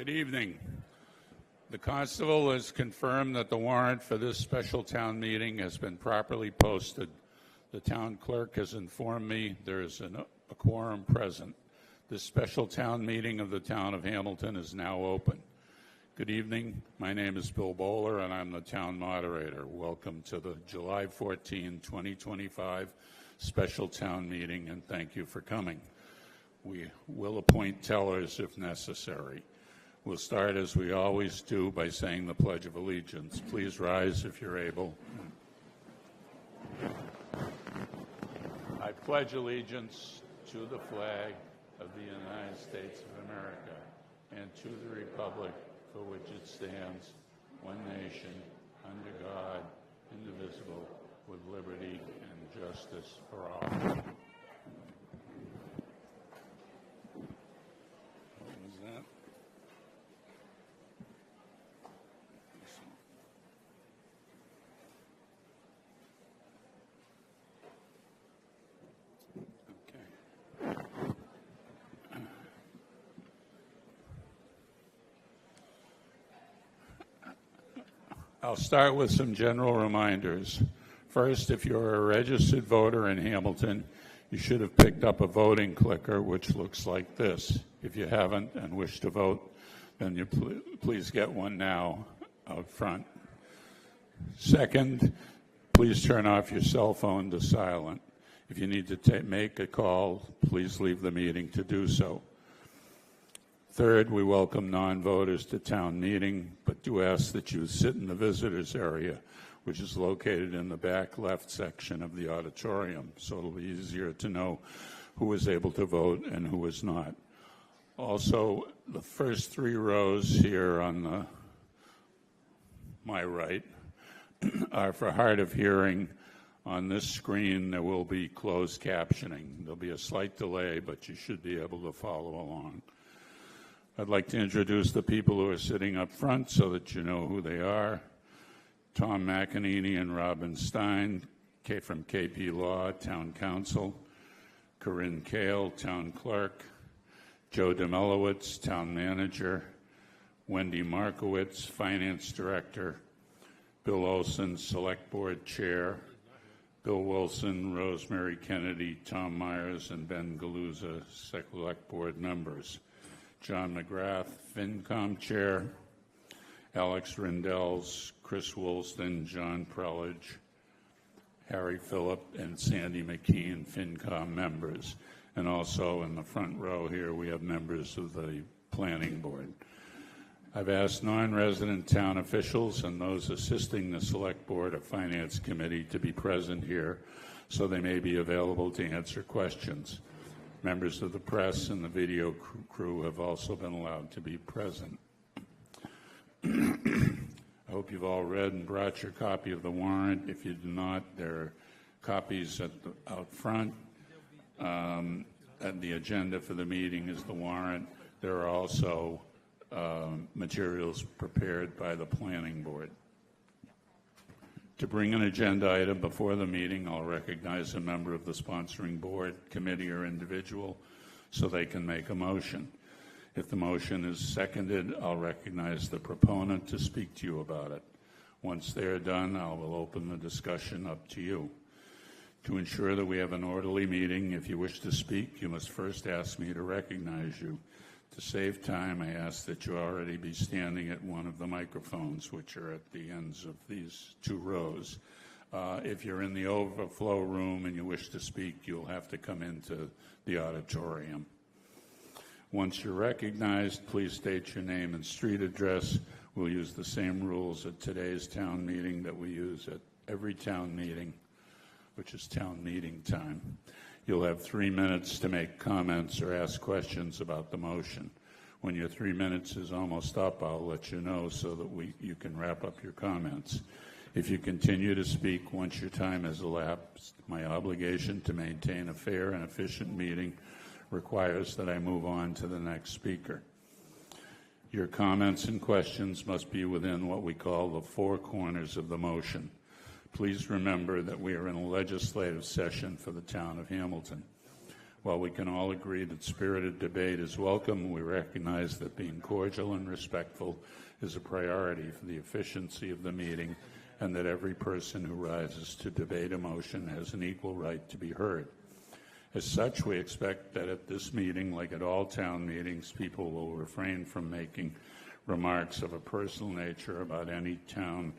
Good evening. The Constable has confirmed that the warrant for this special town meeting has been properly posted. The town clerk has informed me there is a quorum present. This special town meeting of the town of Hamilton is now open. Good evening. My name is Bill Bowler, and I'm the town moderator. Welcome to the July 14, 2025 special town meeting, and thank you for coming. We will appoint tellers if necessary. We'll start, as we always do, by saying the Pledge of Allegiance. Please rise if you're able. I pledge allegiance to the flag of the United States of America and to the republic for which it stands, one nation, under God, indivisible, with liberty and justice for all. What was that? I'll start with some general reminders. First, if you're a registered voter in Hamilton, you should have picked up a voting clicker, which looks like this. If you haven't and wish to vote, then you please get one now out front. Second, please turn off your cell phone to silent. If you need to make a call, please leave the meeting to do so. Third, we welcome non-voters to town meeting, but do ask that you sit in the visitors area, which is located in the back left section of the auditorium, so it'll be easier to know who was able to vote and who was not. Also, the first three rows here on my right are for hard of hearing. On this screen, there will be closed captioning. There'll be a slight delay, but you should be able to follow along. I'd like to introduce the people who are sitting up front so that you know who they are. Tom McEnany and Robin Stein from KP Law, Town Council. Corinne Kale, Town Clerk. Joe Demelowitz, Town Manager. Wendy Markowitz, Finance Director. Bill Olson, Select Board Chair. Bill Wilson, Rosemary Kennedy, Tom Myers, and Ben Galuza, Select Board Members. John McGrath, FinCom Chair, Alex Rindels, Chris Woolston, John Prelage, Harry Phillip, and Sandy McKeon, FinCom members. And also in the front row here, we have members of the Planning Board. I've asked non-resident town officials and those assisting the Select Board or Finance Committee to be present here so they may be available to answer questions. Members of the press and the video crew have also been allowed to be present. I hope you've all read and brought your copy of the warrant. If you do not, there are copies out front. And the agenda for the meeting is the warrant. There are also materials prepared by the Planning Board. To bring an agenda item before the meeting, I'll recognize a member of the sponsoring board, committee, or individual so they can make a motion. If the motion is seconded, I'll recognize the proponent to speak to you about it. Once they are done, I will open the discussion up to you. To ensure that we have an orderly meeting, if you wish to speak, you must first ask me to recognize you. To save time, I ask that you already be standing at one of the microphones, which are at the ends of these two rows. If you're in the overflow room and you wish to speak, you'll have to come into the auditorium. Once you're recognized, please state your name and street address. We'll use the same rules at today's town meeting that we use at every town meeting, which is town meeting time. You'll have 3 minutes to make comments or ask questions about the motion. When your 3 minutes is almost up, I'll let you know so that you can wrap up your comments. If you continue to speak once your time has elapsed, my obligation to maintain a fair and efficient meeting requires that I move on to the next speaker. Your comments and questions must be within what we call the four corners of the motion. Please remember that we are in a legislative session for the town of Hamilton. While we can all agree that spirited debate is welcome, we recognize that being cordial and respectful is a priority for the efficiency of the meeting, and that every person who rises to debate a motion has an equal right to be heard. As such, we expect that at this meeting, like at all town meetings, people will refrain from making remarks of a personal nature about any town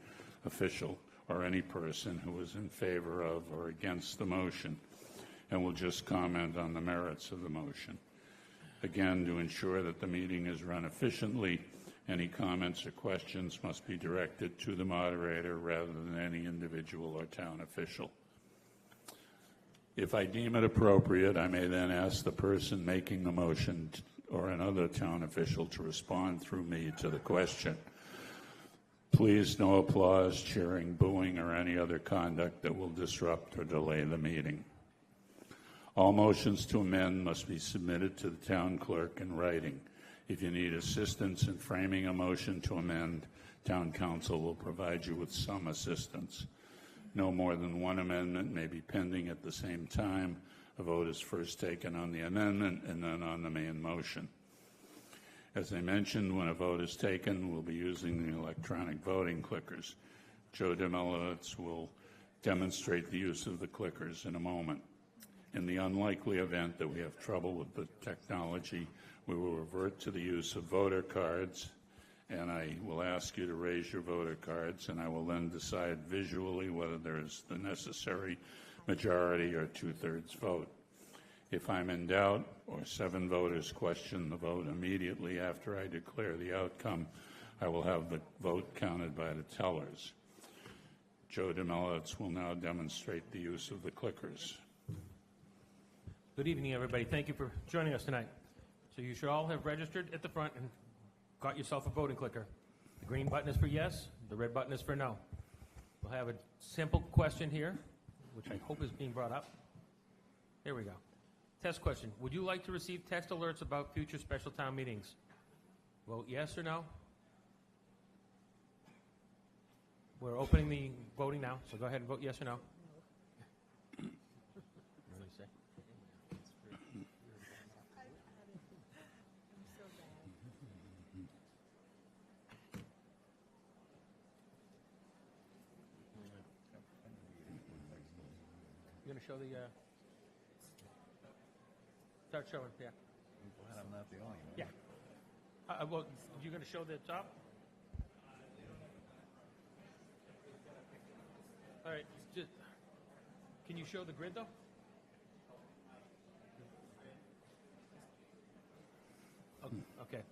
official or any person who is in favor of or against the motion, and will just comment on the merits of the motion. Again, to ensure that the meeting is run efficiently, any comments or questions must be directed to the moderator rather than any individual or town official. If I deem it appropriate, I may then ask the person making the motion or another town official to respond through me to the question. Please, no applause, cheering, booing, or any other conduct that will disrupt or delay the meeting. All motions to amend must be submitted to the town clerk in writing. If you need assistance in framing a motion to amend, town council will provide you with some assistance. No more than one amendment may be pending at the same time. A vote is first taken on the amendment and then on the main motion. As I mentioned, when a vote is taken, we'll be using the electronic voting clickers. Joe Demelowitz will demonstrate the use of the clickers in a moment. In the unlikely event that we have trouble with the technology, we will revert to the use of voter cards, and I will ask you to raise your voter cards, and I will then decide visually whether there is the necessary majority or two-thirds vote. If I'm in doubt or 7 voters question the vote immediately after I declare the outcome, I will have the vote counted by the tellers. Joe Demelowitz will now demonstrate the use of the clickers. Good evening, everybody. Thank you for joining us tonight. So you should all have registered at the front and got yourself a voting clicker. The green button is for yes, the red button is for no. We'll have a simple question here, which I hope is being brought up. Here we go. Test question. Would you like to receive text alerts about future special town meetings? Vote yes or no. We're opening the voting now, so go ahead and vote yes or no. You're going to show the, start showing, yeah. Glad I'm not the only one. Yeah. Well, you're going to show the top? All right, just, can you show the grid, though? Okay.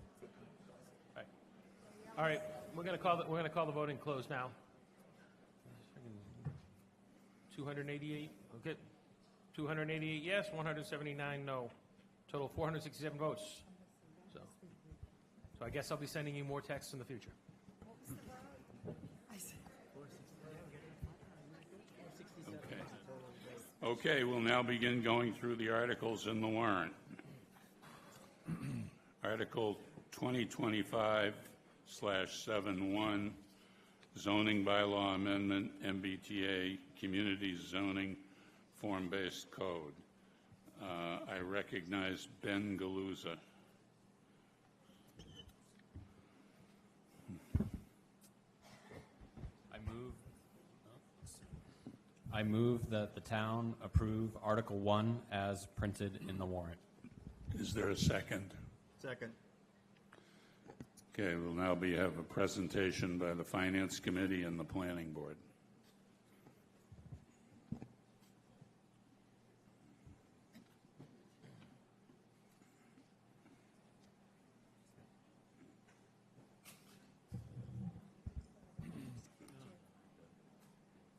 All right, we're going to call the voting closed now. 288, okay. 288 yes, 179 no. Total 467 votes. So I guess I'll be sending you more texts in the future. Okay, we'll now begin going through the articles in the warrant. Article 2025/71, zoning bylaw amendment, MBTA, community zoning, form-based code. I recognize Ben Galuza. I move that the town approve Article 1 as printed in the warrant. Is there a second? Second. Okay, we'll now have a presentation by the Finance Committee and the Planning Board.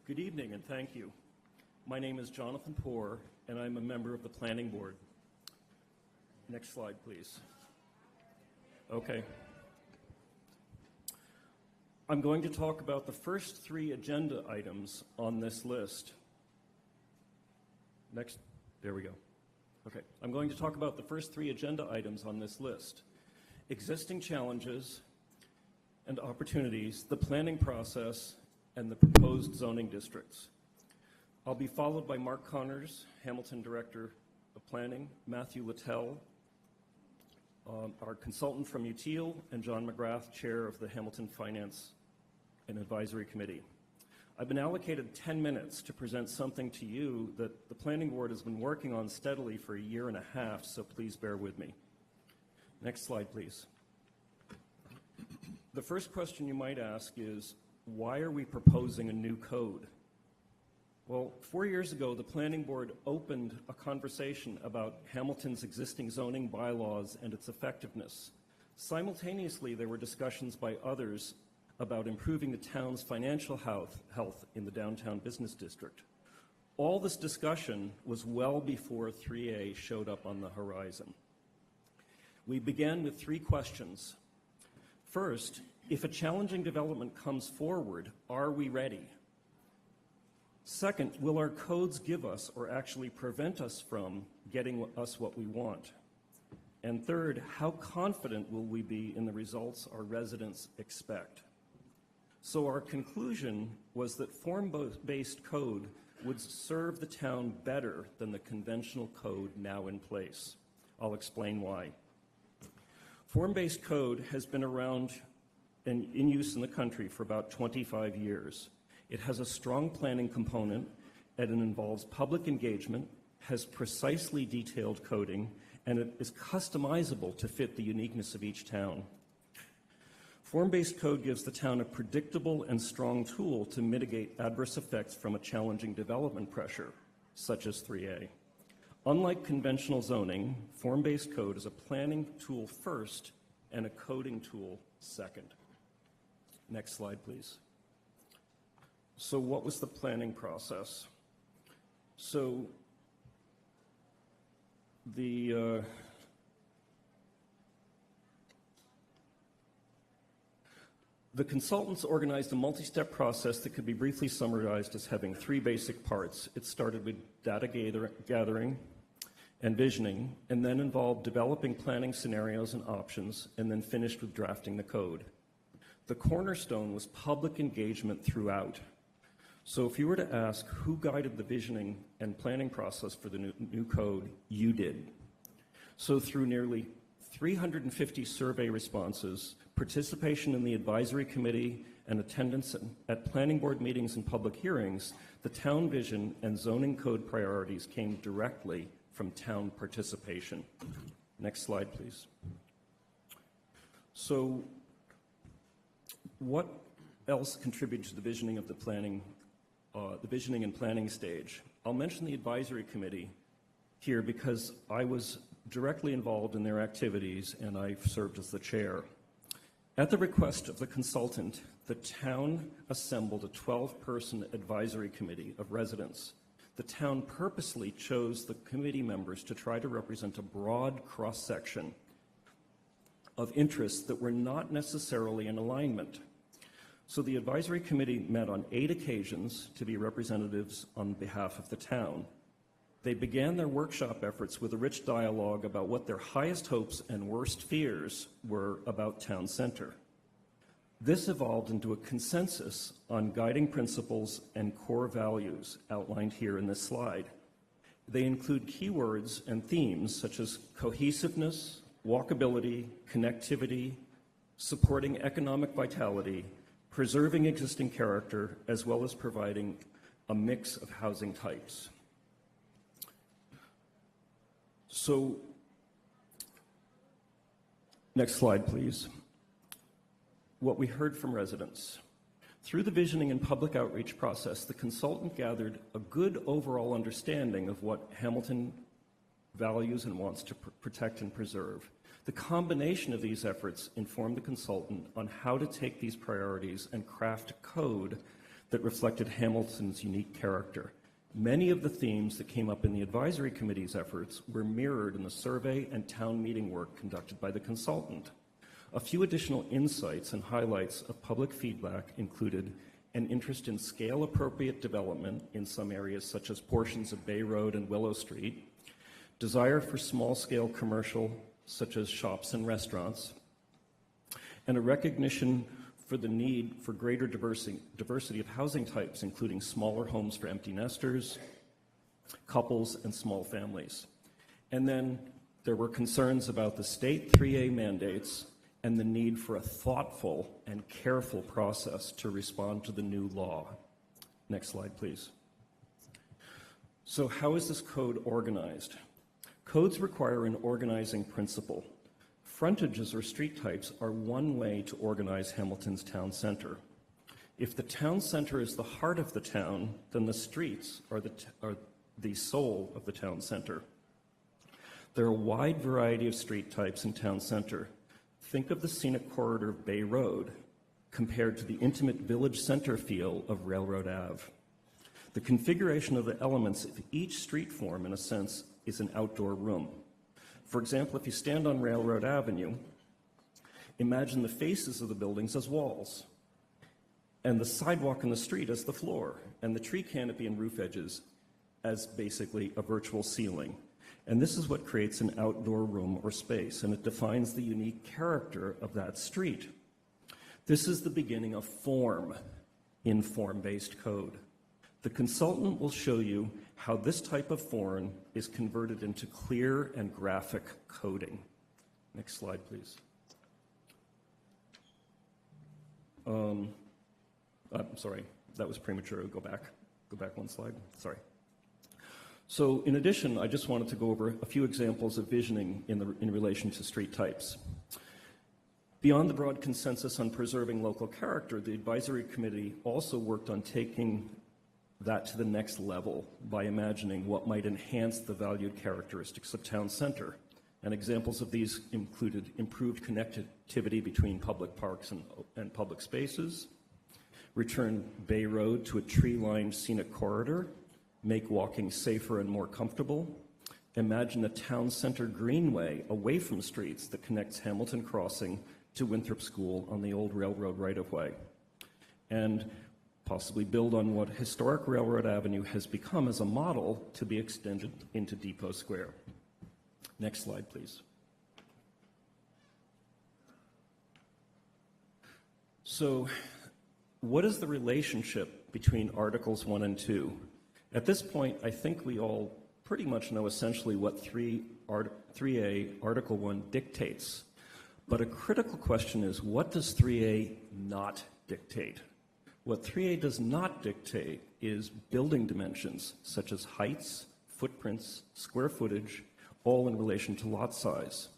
Good evening and thank you. My name is Jonathan Poor and I'm a member of the Planning Board. Next slide, please. Okay. I'm going to talk about the first 3 agenda items on this list. Next, there we go. Okay, I'm going to talk about the first 3 agenda items on this list. Existing challenges and opportunities, the planning process, and the proposed zoning districts. I'll be followed by Mark Connors, Hamilton Director of Planning, Matthew Littell, our consultant from UTIL, and John McGrath, Chair of the Hamilton Finance and Advisory Committee. I've been allocated 10 minutes to present something to you that the Planning Board has been working on steadily for a year and a half, so please bear with me. Next slide, please. The first question you might ask is, why are we proposing a new code? Well, 4 years ago, the Planning Board opened a conversation about Hamilton's existing zoning bylaws and its effectiveness. Simultaneously, there were discussions by others about improving the town's financial health in the downtown business district. All this discussion was well before 3A showed up on the horizon. We began with 3 questions. First, if a challenging development comes forward, are we ready? Second, will our codes give us or actually prevent us from getting us what we want? And third, how confident will we be in the results our residents expect? So our conclusion was that form-based code would serve the town better than the conventional code now in place. I'll explain why. Form-based code has been around and in use in the country for about 25 years. It has a strong planning component, and it involves public engagement, has precisely detailed coding, and it is customizable to fit the uniqueness of each town. Form-based code gives the town a predictable and strong tool to mitigate adverse effects from a challenging development pressure, such as 3A. Unlike conventional zoning, form-based code is a planning tool first and a coding tool second. Next slide, please. So what was the planning process? So the consultants organized a multi-step process that could be briefly summarized as having 3 basic parts. It started with data gathering and visioning, and then involved developing planning scenarios and options, and then finished with drafting the code. The cornerstone was public engagement throughout. So if you were to ask who guided the visioning and planning process for the new code, you did. So through nearly 350 survey responses, participation in the advisory committee, and attendance at planning board meetings and public hearings, the town vision and zoning code priorities came directly from town participation. Next slide, please. So what else contributed to the visioning of the visioning and planning stage? I'll mention the advisory committee here because I was directly involved in their activities and I served as the chair. At the request of the consultant, the town assembled a 12-person advisory committee of residents. The town purposely chose the committee members to try to represent a broad cross-section of interests that were not necessarily in alignment. So the advisory committee met on 8 occasions to be representatives on behalf of the town. They began their workshop efforts with a rich dialogue about what their highest hopes and worst fears were about town center. This evolved into a consensus on guiding principles and core values outlined here in this slide. They include keywords and themes such as cohesiveness, walkability, connectivity, supporting economic vitality, preserving existing character, as well as providing a mix of housing types. So, next slide, please. What we heard from residents. Through the visioning and public outreach process, the consultant gathered a good overall understanding of what Hamilton values and wants to protect and preserve. The combination of these efforts informed the consultant on how to take these priorities and craft a code that reflected Hamilton's unique character. Many of the themes that came up in the advisory committee's efforts were mirrored in the survey and town meeting work conducted by the consultant. A few additional insights and highlights of public feedback included an interest in scale-appropriate development in some areas such as portions of Bay Road and Willow Street, desire for small-scale commercial such as shops and restaurants, and a recognition for the need for greater diversity of housing types, including smaller homes for empty nesters, couples, and small families. And then there were concerns about the state 3A mandates and the need for a thoughtful and careful process to respond to the new law. Next slide, please. So how is this code organized? Codes require an organizing principle. Frontages or street types are one way to organize Hamilton's town center. If the town center is the heart of the town, then the streets are the soul of the town center. There are a wide variety of street types in town center. Think of the scenic corridor of Bay Road compared to the intimate village center feel of Railroad Ave. The configuration of the elements of each street form, in a sense, is an outdoor room. For example, if you stand on Railroad Avenue, imagine the faces of the buildings as walls, and the sidewalk and the street as the floor, and the tree canopy and roof edges as basically a virtual ceiling. And this is what creates an outdoor room or space, and it defines the unique character of that street. This is the beginning of form in form-based code. The consultant will show you how this type of form is converted into clear and graphic coding. Next slide, please. I'm sorry, that was premature. Go back one slide. Sorry. So in addition, I just wanted to go over a few examples of visioning in relation to street types. Beyond the broad consensus on preserving local character, the advisory committee also worked on taking that to the next level by imagining what might enhance the valued characteristics of town center. And examples of these included improved connectivity between public parks and public spaces, return Bay Road to a tree-lined scenic corridor, make walking safer and more comfortable, imagine a town center greenway away from streets that connects Hamilton Crossing to Winthrop School on the old railroad right-of-way, and possibly build on what historic Railroad Avenue has become as a model to be extended into Depot Square. Next slide, please. So, what is the relationship between Articles 1 and 2? At this point, I think we all pretty much know essentially what 3A Article 1 dictates. But a critical question is, what does 3A not dictate? What 3A does not dictate is building dimensions, such as heights, footprints, square footage, all in relation to lot size.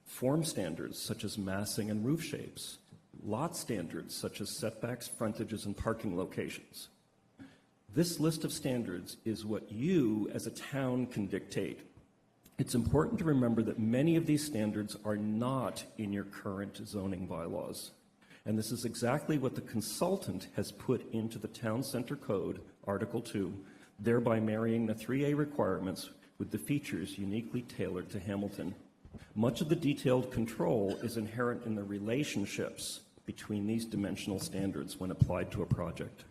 Form standards, such as massing and roof shapes. Lot standards, such as setbacks, frontages, and parking locations. This list of standards is what you, as a town, can dictate. It's important to remember that many of these standards are not in your current zoning bylaws. And this is exactly what the consultant has put into the Town Center Code, Article 2, thereby marrying the 3A requirements with the features uniquely tailored to Hamilton. Much of the detailed control is inherent in the relationships between these dimensional standards when applied to a project.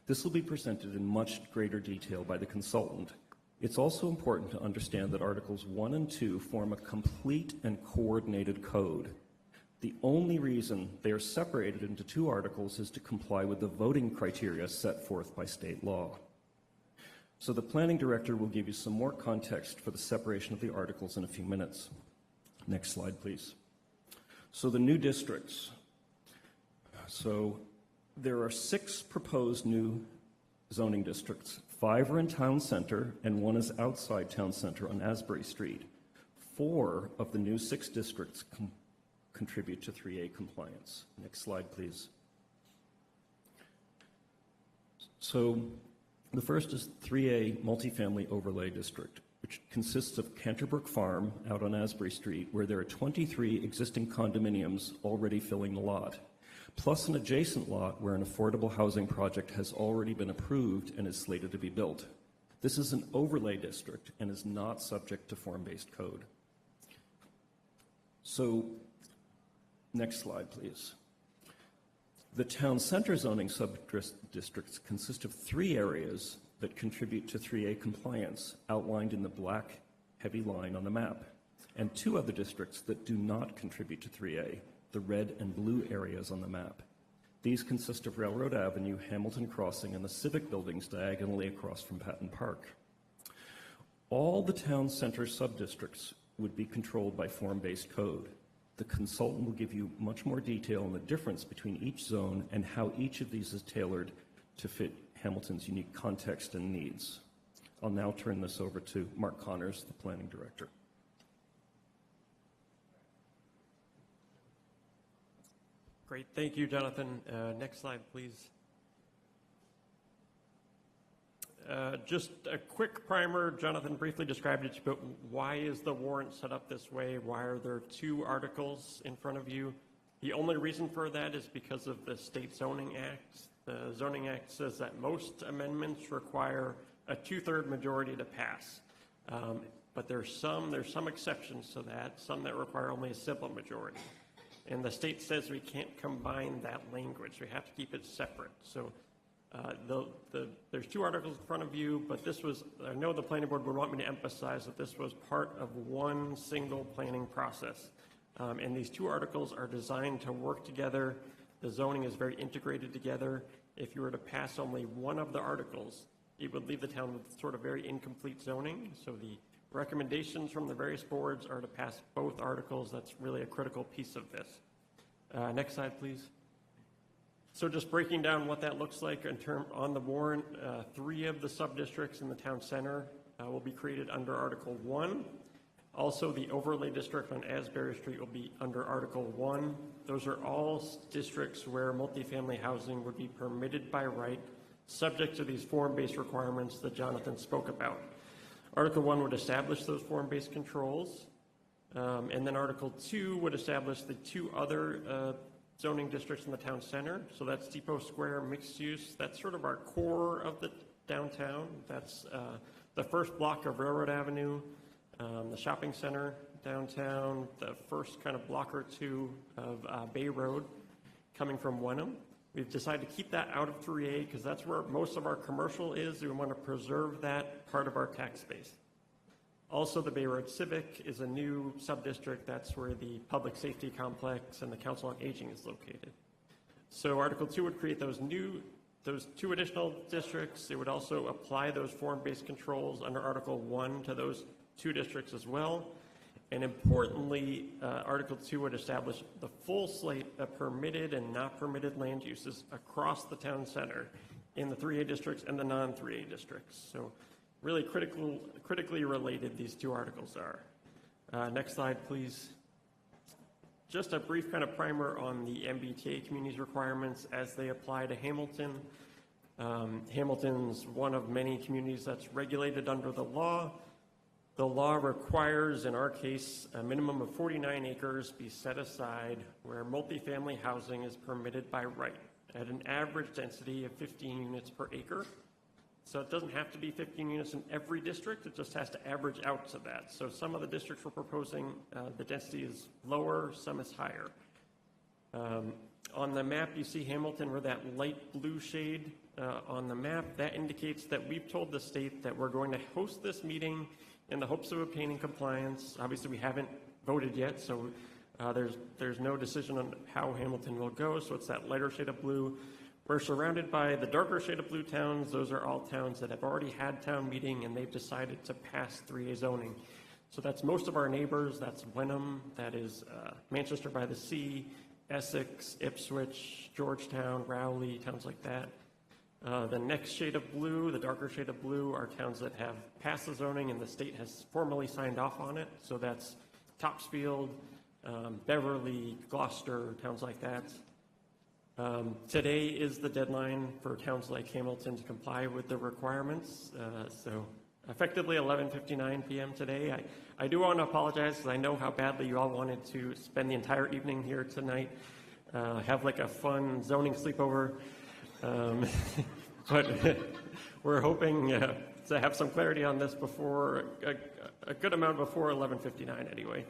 This will be presented in much greater detail by the consultant. It's also important to understand that Articles 1 and 2 form a complete and coordinated code. The only reason they are separated into two articles is to comply with the voting criteria set forth by state law. So the planning director will give you some more context for the separation of the articles in a few minutes. Next slide, please. So the new districts. So there are 6 proposed new zoning districts. 5 are in town center, and 1 is outside town center on Asbury Street. 4 of the new 6 districts contribute to 3A compliance. Next slide, please. So the first is 3A multifamily overlay district, which consists of Canterbrook Farm out on Asbury Street, where there are 23 existing condominiums already filling the lot, plus an adjacent lot where an affordable housing project has already been approved and is slated to be built. This is an overlay district and is not subject to form-based code. So, next slide, please. The town center zoning sub-districts consist of 3 areas that contribute to 3A compliance, outlined in the black heavy line on the map, and 2 other districts that do not contribute to 3A, the red and blue areas on the map. These consist of Railroad Avenue, Hamilton Crossing, and the civic buildings diagonally across from Patton Park. All the town center subdistricts would be controlled by form-based code. The consultant will give you much more detail on the difference between each zone and how each of these is tailored to fit Hamilton's unique context and needs. I'll now turn this over to Mark Connors, the planning director. Great, thank you, Jonathan. Next slide, please. Just a quick primer. Jonathan briefly described it, but why is the warrant set up this way? Why are there two articles in front of you? The only reason for that is because of the State Zoning Act. The Zoning Act says that most amendments require a 2/3 majority to pass. But there's some exceptions to that, some that require only a simple majority. And the state says we can't combine that language. We have to keep it separate. So there's two articles in front of you, but this was, I know the planning board would want me to emphasize that this was part of one single planning process. And these two articles are designed to work together. The zoning is very integrated together. If you were to pass only one of the articles, it would leave the town with sort of very incomplete zoning. So the recommendations from the various boards are to pass both articles. That's really a critical piece of this. Next slide, please. So just breaking down what that looks like on the warrant, 3 of the sub-districts in the town center will be created under Article 1. Also, the overlay district on Asbury Street will be under Article 1. Those are all districts where multifamily housing would be permitted by right, subject to these form-based requirements that Jonathan spoke about. Article 1 would establish those form-based controls, and then Article 2 would establish the 2 other zoning districts in the town center. So that's Depot Square mixed use. That's sort of our core of the downtown. That's the first block of Railroad Avenue, the shopping center downtown, the first kind of block or 2 of Bay Road coming from Wenham. We've decided to keep that out of 3A because that's where most of our commercial is. We want to preserve that part of our tax base. Also, the Bay Road Civic is a new sub-district. That's where the public safety complex and the Council on Aging is located. So Article 2 would create those 2 additional districts. It would also apply those form-based controls under Article 1 to those 2 districts as well. And importantly, Article 2 would establish the full slate of permitted and not permitted land uses across the town center in the 3A districts and the non-3A districts. So really critically related these 2 articles are. Next slide, please. Just a brief kind of primer on the MBTA communities requirements as they apply to Hamilton. Hamilton's one of many communities that's regulated under the law. The law requires, in our case, a minimum of 49 acres be set aside where multifamily housing is permitted by right at an average density of 15 units per acre. So it doesn't have to be 15 units in every district, it just has to average out to that. So some of the districts we're proposing, the density is lower, some is higher. On the map, you see Hamilton where that light blue shade on the map, that indicates that we've told the state that we're going to host this meeting in the hopes of obtaining compliance. Obviously, we haven't voted yet, so there's no decision on how Hamilton will go, so it's that lighter shade of blue. We're surrounded by the darker shade of blue towns. Those are all towns that have already had town meeting and they've decided to pass 3A zoning. So that's most of our neighbors. That's Wenham, that is Manchester by the Sea, Essex, Ipswich, Georgetown, Rowley, towns like that. The next shade of blue, the darker shade of blue, are towns that have passed the zoning and the state has formally signed off on it. So that's Topsfield, Beverly, Gloucester, towns like that. Today is the deadline for towns like Hamilton to comply with the requirements. So effectively 11:59 p.m. today. I do want to apologize because I know how badly you all wanted to spend the entire evening here tonight, have like a fun zoning sleepover. But we're hoping to have some clarity on this before, a good amount before 11:59 anyway.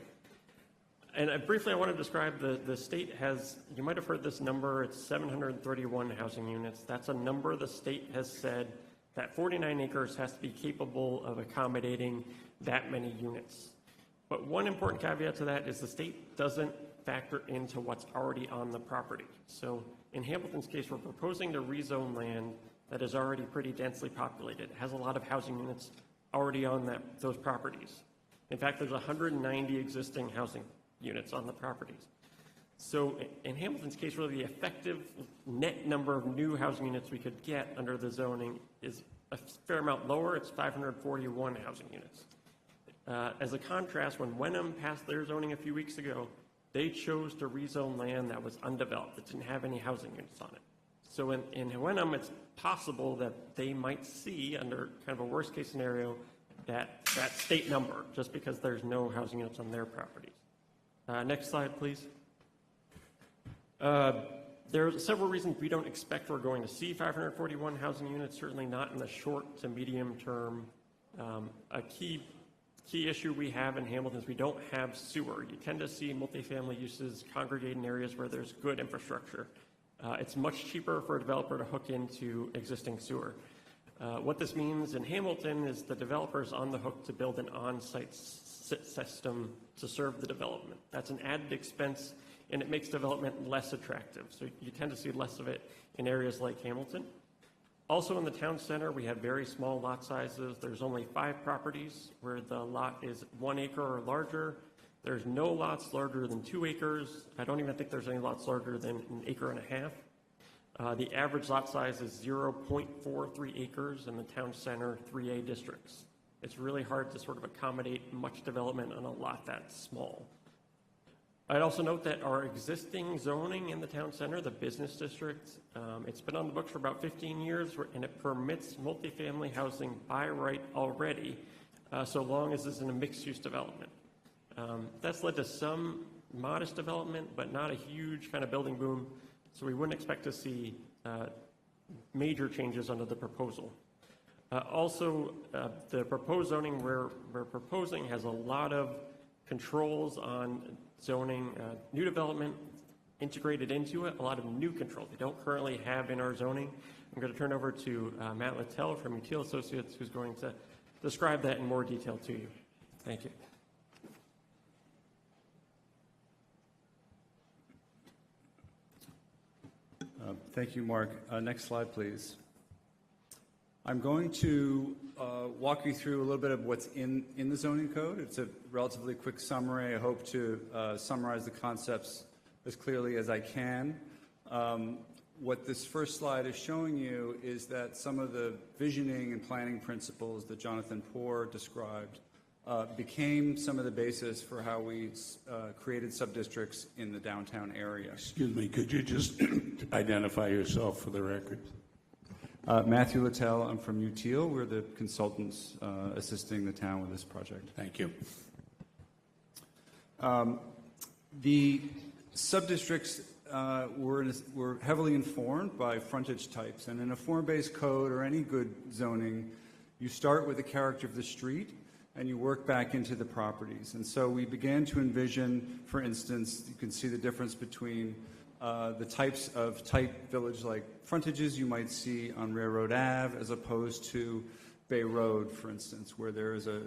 And briefly, I want to describe the state has, you might have heard this number, it's 731 housing units. That's a number the state has said that 49 acres has to be capable of accommodating that many units. But one important caveat to that is the state doesn't factor into what's already on the property. So in Hamilton's case, we're proposing to rezone land that is already pretty densely populated. It has a lot of housing units already on those properties. In fact, there's 190 existing housing units on the properties. So in Hamilton's case, really the effective net number of new housing units we could get under the zoning is a fair amount lower. It's 541 housing units. As a contrast, when Wenham passed their zoning a few weeks ago, they chose to rezone land that was undeveloped, that didn't have any housing units on it. So in Wenham, it's possible that they might see, under kind of a worst-case scenario, that state number, just because there's no housing units on their properties. Next slide, please. There are several reasons we don't expect we're going to see 541 housing units, certainly not in the short to medium term. A key issue we have in Hamilton is we don't have sewer. You tend to see multifamily uses congregate in areas where there's good infrastructure. It's much cheaper for a developer to hook into existing sewer. What this means in Hamilton is the developer's on the hook to build an on-site system to serve the development. That's an added expense, and it makes development less attractive. So you tend to see less of it in areas like Hamilton. Also in the town center, we have very small lot sizes. There's only 5 properties where the lot is 1 acre or larger. There's no lots larger than 2 acres. I don't even think there's any lots larger than 1.5 acres. The average lot size is 0.43 acres in the town center 3A districts. It's really hard to sort of accommodate much development on a lot that small. I'd also note that our existing zoning in the town center, the business district, it's been on the books for about 15 years, and it permits multifamily housing by right already, so long as it's in a mixed-use development. That's led to some modest development, but not a huge kind of building boom, so we wouldn't expect to see major changes under the proposal. Also, the proposed zoning we're proposing has a lot of controls on zoning new development integrated into it, a lot of new controls we don't currently have in our zoning. I'm going to turn over to Matt Littell from Utile Associates, who's going to describe that in more detail to you. Thank you. Thank you, Mark. Next slide, please. I'm going to walk you through a little bit of what's in the zoning code. It's a relatively quick summary. I hope to summarize the concepts as clearly as I can. What this first slide is showing you is that some of the visioning and planning principles that Jonathan Poor described became some of the basis for how we created subdistricts in the downtown area. Excuse me, could you just identify yourself for the record? Matthew Littell, I'm from Utile. We're the consultants assisting the town with this project. Thank you. The subdistricts were heavily informed by frontage types, and in a form-based code or any good zoning, you start with the character of the street and you work back into the properties. And so we began to envision, for instance, you can see the difference between the types of tight village-like frontages you might see on Railroad Ave as opposed to Bay Road, for instance, where there is a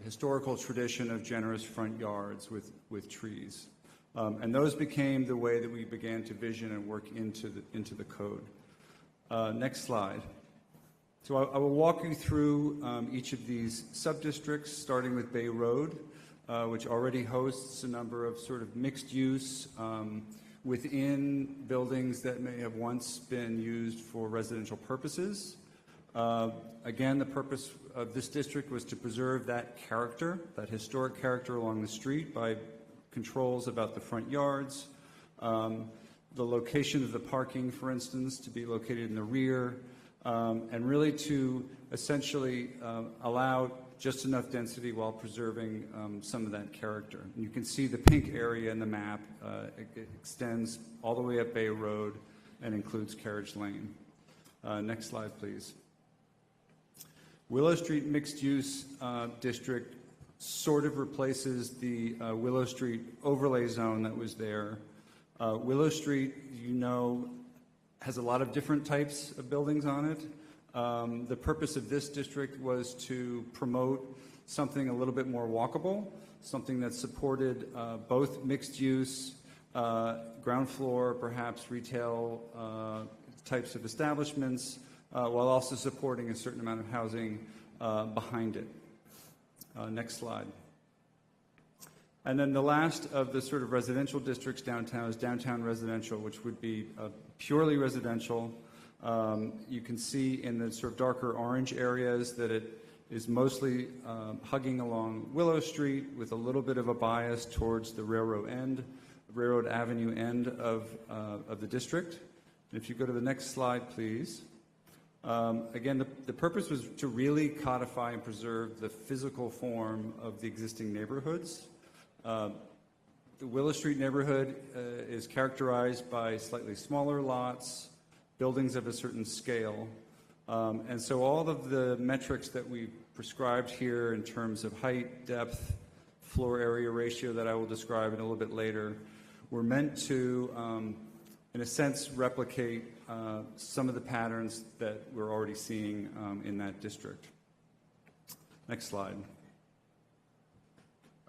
historical tradition of generous front yards with trees. And those became the way that we began to vision and work into the code. Next slide. So I will walk you through each of these sub-districts, starting with Bay Road, which already hosts a number of sort of mixed use within buildings that may have once been used for residential purposes. Again, the purpose of this district was to preserve that character, that historic character along the street by controls about the front yards, the location of the parking, for instance, to be located in the rear, and really to essentially allow just enough density while preserving some of that character. And you can see the pink area in the map. It extends all the way up Bay Road and includes Carriage Lane. Next slide, please. Willow Street Mixed Use District sort of replaces the Willow Street overlay zone that was there. Willow Street, you know, has a lot of different types of buildings on it. The purpose of this district was to promote something a little bit more walkable, something that supported both mixed use, ground floor, perhaps retail types of establishments, while also supporting a certain amount of housing behind it. Next slide. And then the last of the sort of residential districts downtown is downtown residential, which would be purely residential. You can see in the sort of darker orange areas that it is mostly hugging along Willow Street with a little bit of a bias towards the Railroad Avenue end of the district. And if you go to the next slide, please. Again, the purpose was to really codify and preserve the physical form of the existing neighborhoods. The Willow Street neighborhood is characterized by slightly smaller lots, buildings of a certain scale, and so all of the metrics that we prescribed here in terms of height, depth, floor area ratio that I will describe in a little bit later were meant to, in a sense, replicate some of the patterns that we're already seeing in that district. Next slide.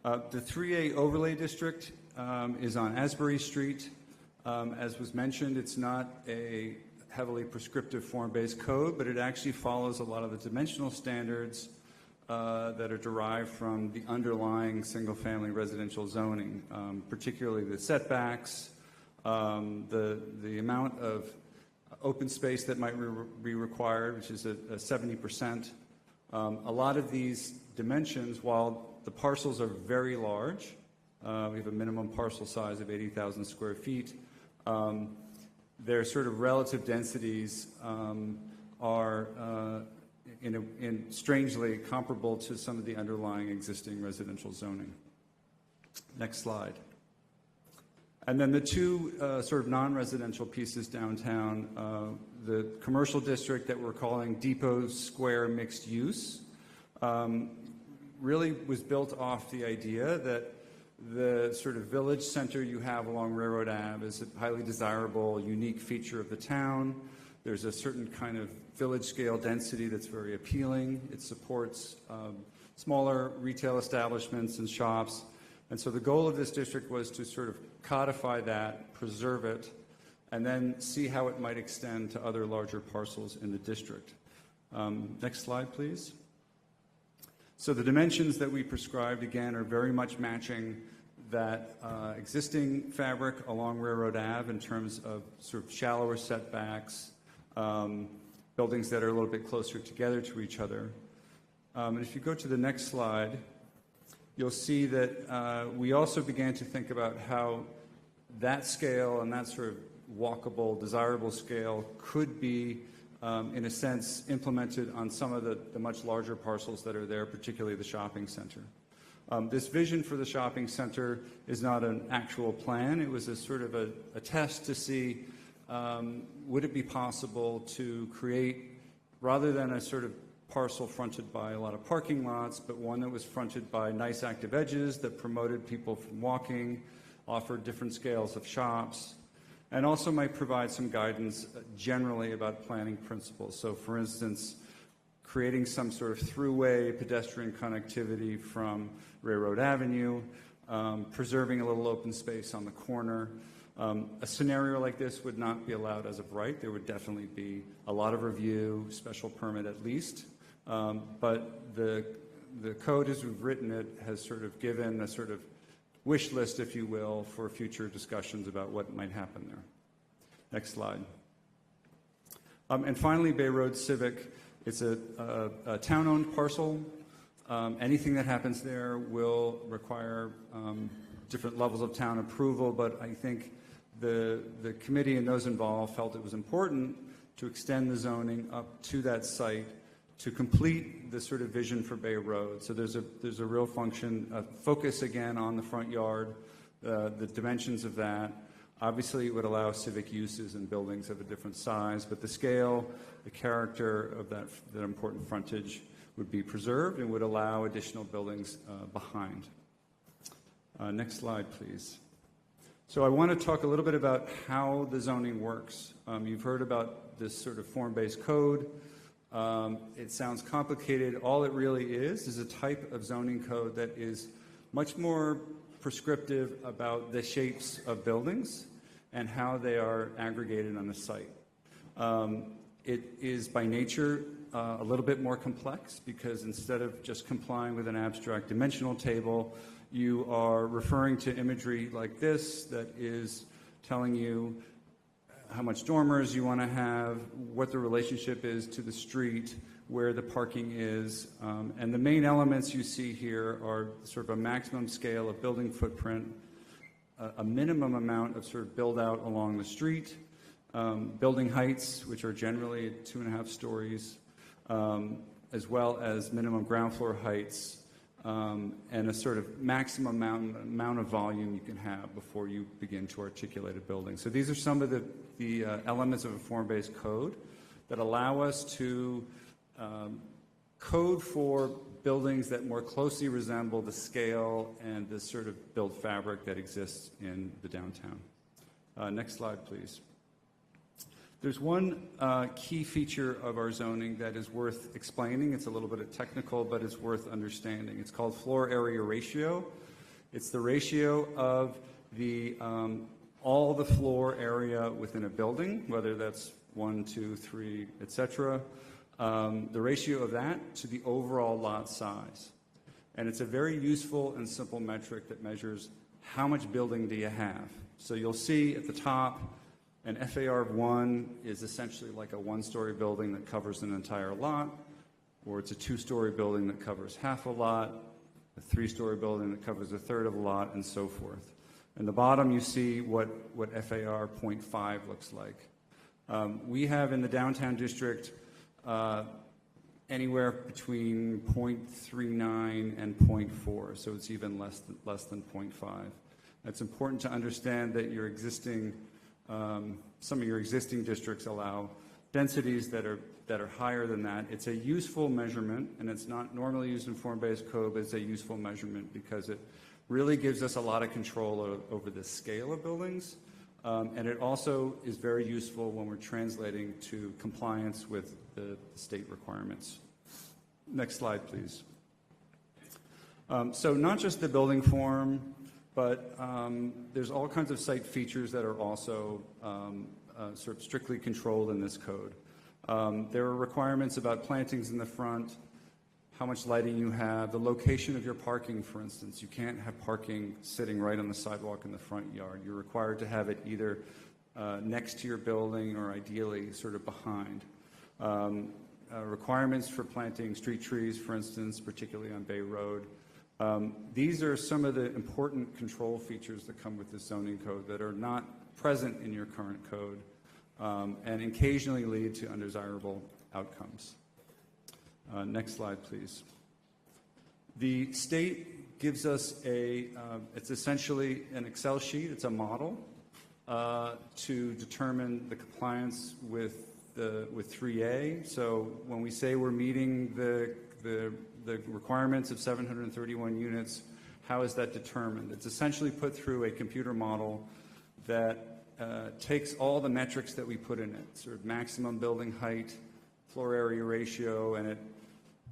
The 3A overlay district is on Asbury Street. As was mentioned, it's not a heavily prescriptive form-based code, but it actually follows a lot of the dimensional standards that are derived from the underlying single-family residential zoning, particularly the setbacks, the amount of open space that might be required, which is a 70%. A lot of these dimensions, while the parcels are very large, we have a minimum parcel size of 80,000 square feet, their sort of relative densities are strangely comparable to some of the underlying existing residential zoning. Next slide. And then the two sort of non-residential pieces downtown, the commercial district that we're calling Depot Square Mixed Use, really was built off the idea that the sort of village center you have along Railroad Ave is a highly desirable, unique feature of the town. There's a certain kind of village scale density that's very appealing. It supports smaller retail establishments and shops. And so the goal of this district was to sort of codify that, preserve it, and then see how it might extend to other larger parcels in the district. Next slide, please. So the dimensions that we prescribed, again, are very much matching that existing fabric along Railroad Ave in terms of sort of shallower setbacks, buildings that are a little bit closer together to each other. And if you go to the next slide, you'll see that we also began to think about how that scale and that sort of walkable, desirable scale could be, in a sense, implemented on some of the much larger parcels that are there, particularly the shopping center. This vision for the shopping center is not an actual plan. It was a sort of a test to see, would it be possible to create, rather than a sort of parcel fronted by a lot of parking lots, but one that was fronted by nice active edges that promoted people from walking, offered different scales of shops, and also might provide some guidance generally about planning principles. So for instance, creating some sort of throughway pedestrian connectivity from Railroad Avenue, preserving a little open space on the corner. A scenario like this would not be allowed as of right. There would definitely be a lot of review, special permit at least. But the code as we've written it has sort of given a sort of wish list, if you will, for future discussions about what might happen there. Next slide. And finally, Bay Road Civic. It's a town-owned parcel. Anything that happens there will require different levels of town approval, but I think the committee and those involved felt it was important to extend the zoning up to that site to complete the sort of vision for Bay Road. So there's a real function, focus again on the front yard, the dimensions of that. Obviously, it would allow civic uses and buildings of a different size, but the scale, the character of that important frontage would be preserved and would allow additional buildings behind. Next slide, please. So I want to talk a little bit about how the zoning works. You've heard about this sort of form-based code. It sounds complicated. All it really is a type of zoning code that is much more prescriptive about the shapes of buildings and how they are aggregated on the site. It is by nature a little bit more complex because instead of just complying with an abstract dimensional table, you are referring to imagery like this that is telling you how much dormers you want to have, what the relationship is to the street, where the parking is. And the main elements you see here are sort of a maximum scale of building footprint, a minimum amount of sort of build out along the street, building heights, which are generally 2.5 stories, as well as minimum ground floor heights, and a sort of maximum amount of volume you can have before you begin to articulate a building. So these are some of the elements of a form-based code that allow us to code for buildings that more closely resemble the scale and the sort of built fabric that exists in the downtown. Next slide, please. There's one key feature of our zoning that is worth explaining. It's a little bit technical, but it's worth understanding. It's called floor area ratio. It's the ratio of all the floor area within a building, whether that's 1, 2, 3, etc. The ratio of that to the overall lot size. And it's a very useful and simple metric that measures how much building do you have. So you'll see at the top, an FAR of 1 is essentially like a 1-story building that covers an entire lot, or it's a 2-story building that covers half a lot, a 3-story building that covers a third of a lot, and so forth. In the bottom, you see what FAR 0.5 looks like. We have in the downtown district anywhere between 0.39 and 0.4, so it's even less than 0.5. It's important to understand that your existing some of your existing districts allow densities that are higher than that. It's a useful measurement, and it's not normally used in form-based code, but it's a useful measurement because it really gives us a lot of control over the scale of buildings, and it also is very useful when we're translating to compliance with the state requirements. Next slide, please. So not just the building form, but there's all kinds of site features that are also sort of strictly controlled in this code. There are requirements about plantings in the front, how much lighting you have, the location of your parking, for instance. You can't have parking sitting right on the sidewalk in the front yard. You're required to have it either next to your building or ideally sort of behind. Requirements for planting street trees, for instance, particularly on Bay Road. These are some of the important control features that come with the zoning code that are not present in your current code and occasionally lead to undesirable outcomes. Next slide, please. The state gives us it's essentially an Excel sheet, it's a model to determine the compliance with 3A. So when we say we're meeting the requirements of 731 units, how is that determined? It's essentially put through a computer model that takes all the metrics that we put in it, sort of maximum building height, floor area ratio, and it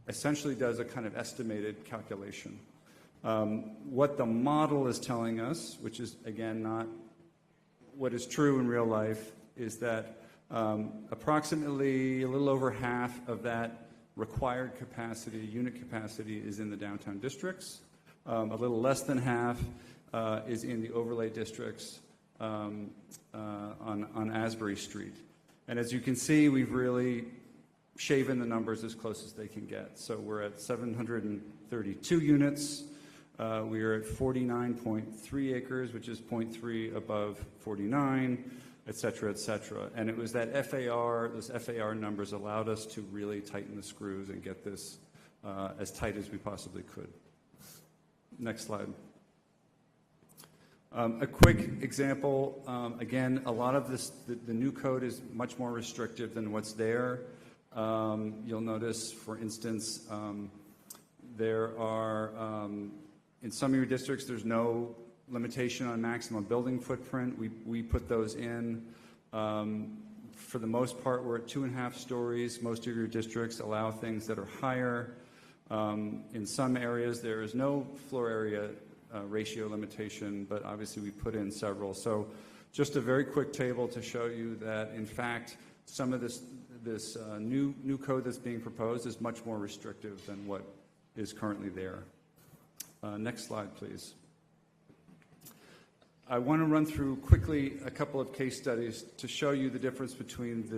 essentially does a kind of estimated calculation. What the model is telling us, which is again not what is true in real life, is that approximately a little over half of that required capacity, unit capacity, is in the downtown districts. A little less than half is in the overlay districts on Asbury Street. And as you can see, we've really shaven the numbers as close as they can get. So we're at 732 units. We are at 49.3 acres, which is 0.3 above 49, et cetera, et cetera. And it was that FAR, those FAR numbers allowed us to really tighten the screws and get this as tight as we possibly could. Next slide. A quick example, again, a lot of this, the new code is much more restrictive than what's there. You'll notice, for instance, there are, in some of your districts, there's no limitation on maximum building footprint. We put those in. For the most part, we're at 2.5 stories. Most of your districts allow things that are higher. In some areas, there is no floor area ratio limitation, but obviously we put in several. So just a very quick table to show you that, in fact, some of this new code that's being proposed is much more restrictive than what is currently there. Next slide, please. I want to run through quickly a couple of case studies to show you the difference between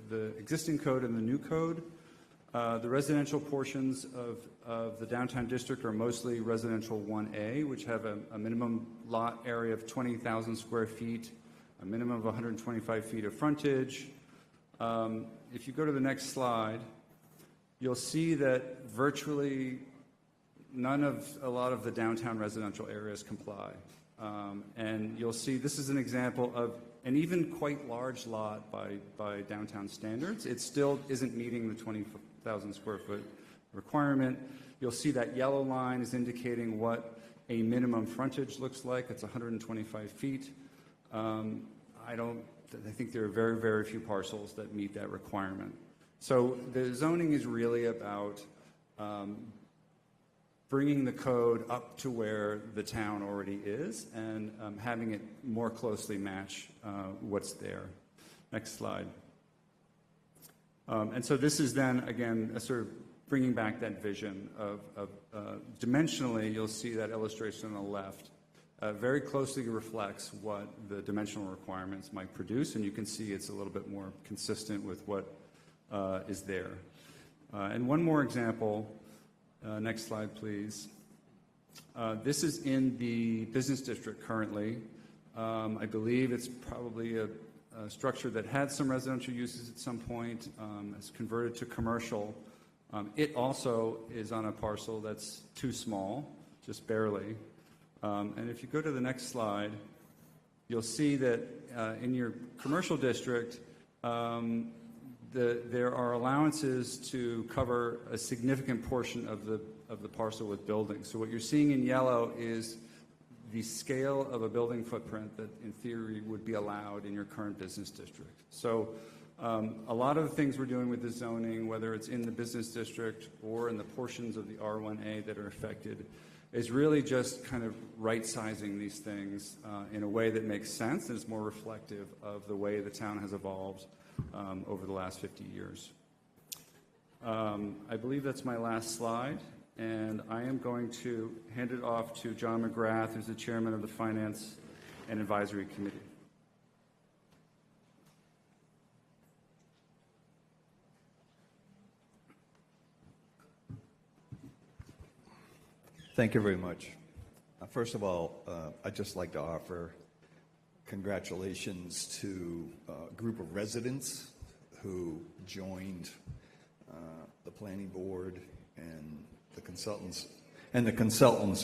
the existing code and the new code. The residential portions of the downtown district are mostly residential 1A, which have a minimum lot area of 20,000 square feet, a minimum of 125 feet of frontage. If you go to the next slide, you'll see that virtually a lot of the downtown residential areas comply. And you'll see this is an example of an even quite large lot by downtown standards. It still isn't meeting the 20,000 square foot requirement. You'll see that yellow line is indicating what a minimum frontage looks like. It's 125 feet. I think there are very, very few parcels that meet that requirement. So the zoning is really about bringing the code up to where the town already is and having it more closely match what's there. Next slide. And so this is then, again, a sort of bringing back that vision of dimensionally, you'll see that illustration on the left very closely reflects what the dimensional requirements might produce, and you can see it's a little bit more consistent with what is there. And one more example, next slide, please. This is in the business district currently. I believe it's probably a structure that had some residential uses at some point. It's converted to commercial. It also is on a parcel that's too small, just barely. And if you go to the next slide, you'll see that in your commercial district, there are allowances to cover a significant portion of the parcel with buildings. So what you're seeing in yellow is the scale of a building footprint that in theory would be allowed in your current business district. So a lot of the things we're doing with the zoning, whether it's in the business district or in the portions of the R1A that are affected, is really just kind of right-sizing these things in a way that makes sense and is more reflective of the way the town has evolved over the last 50 years. I believe that's my last slide, and I am going to hand it off to John McGrath, who's the chairman of the Finance and Advisory Committee. Thank you very much. First of all, I'd just like to offer congratulations to a group of residents who joined the planning board and the consultants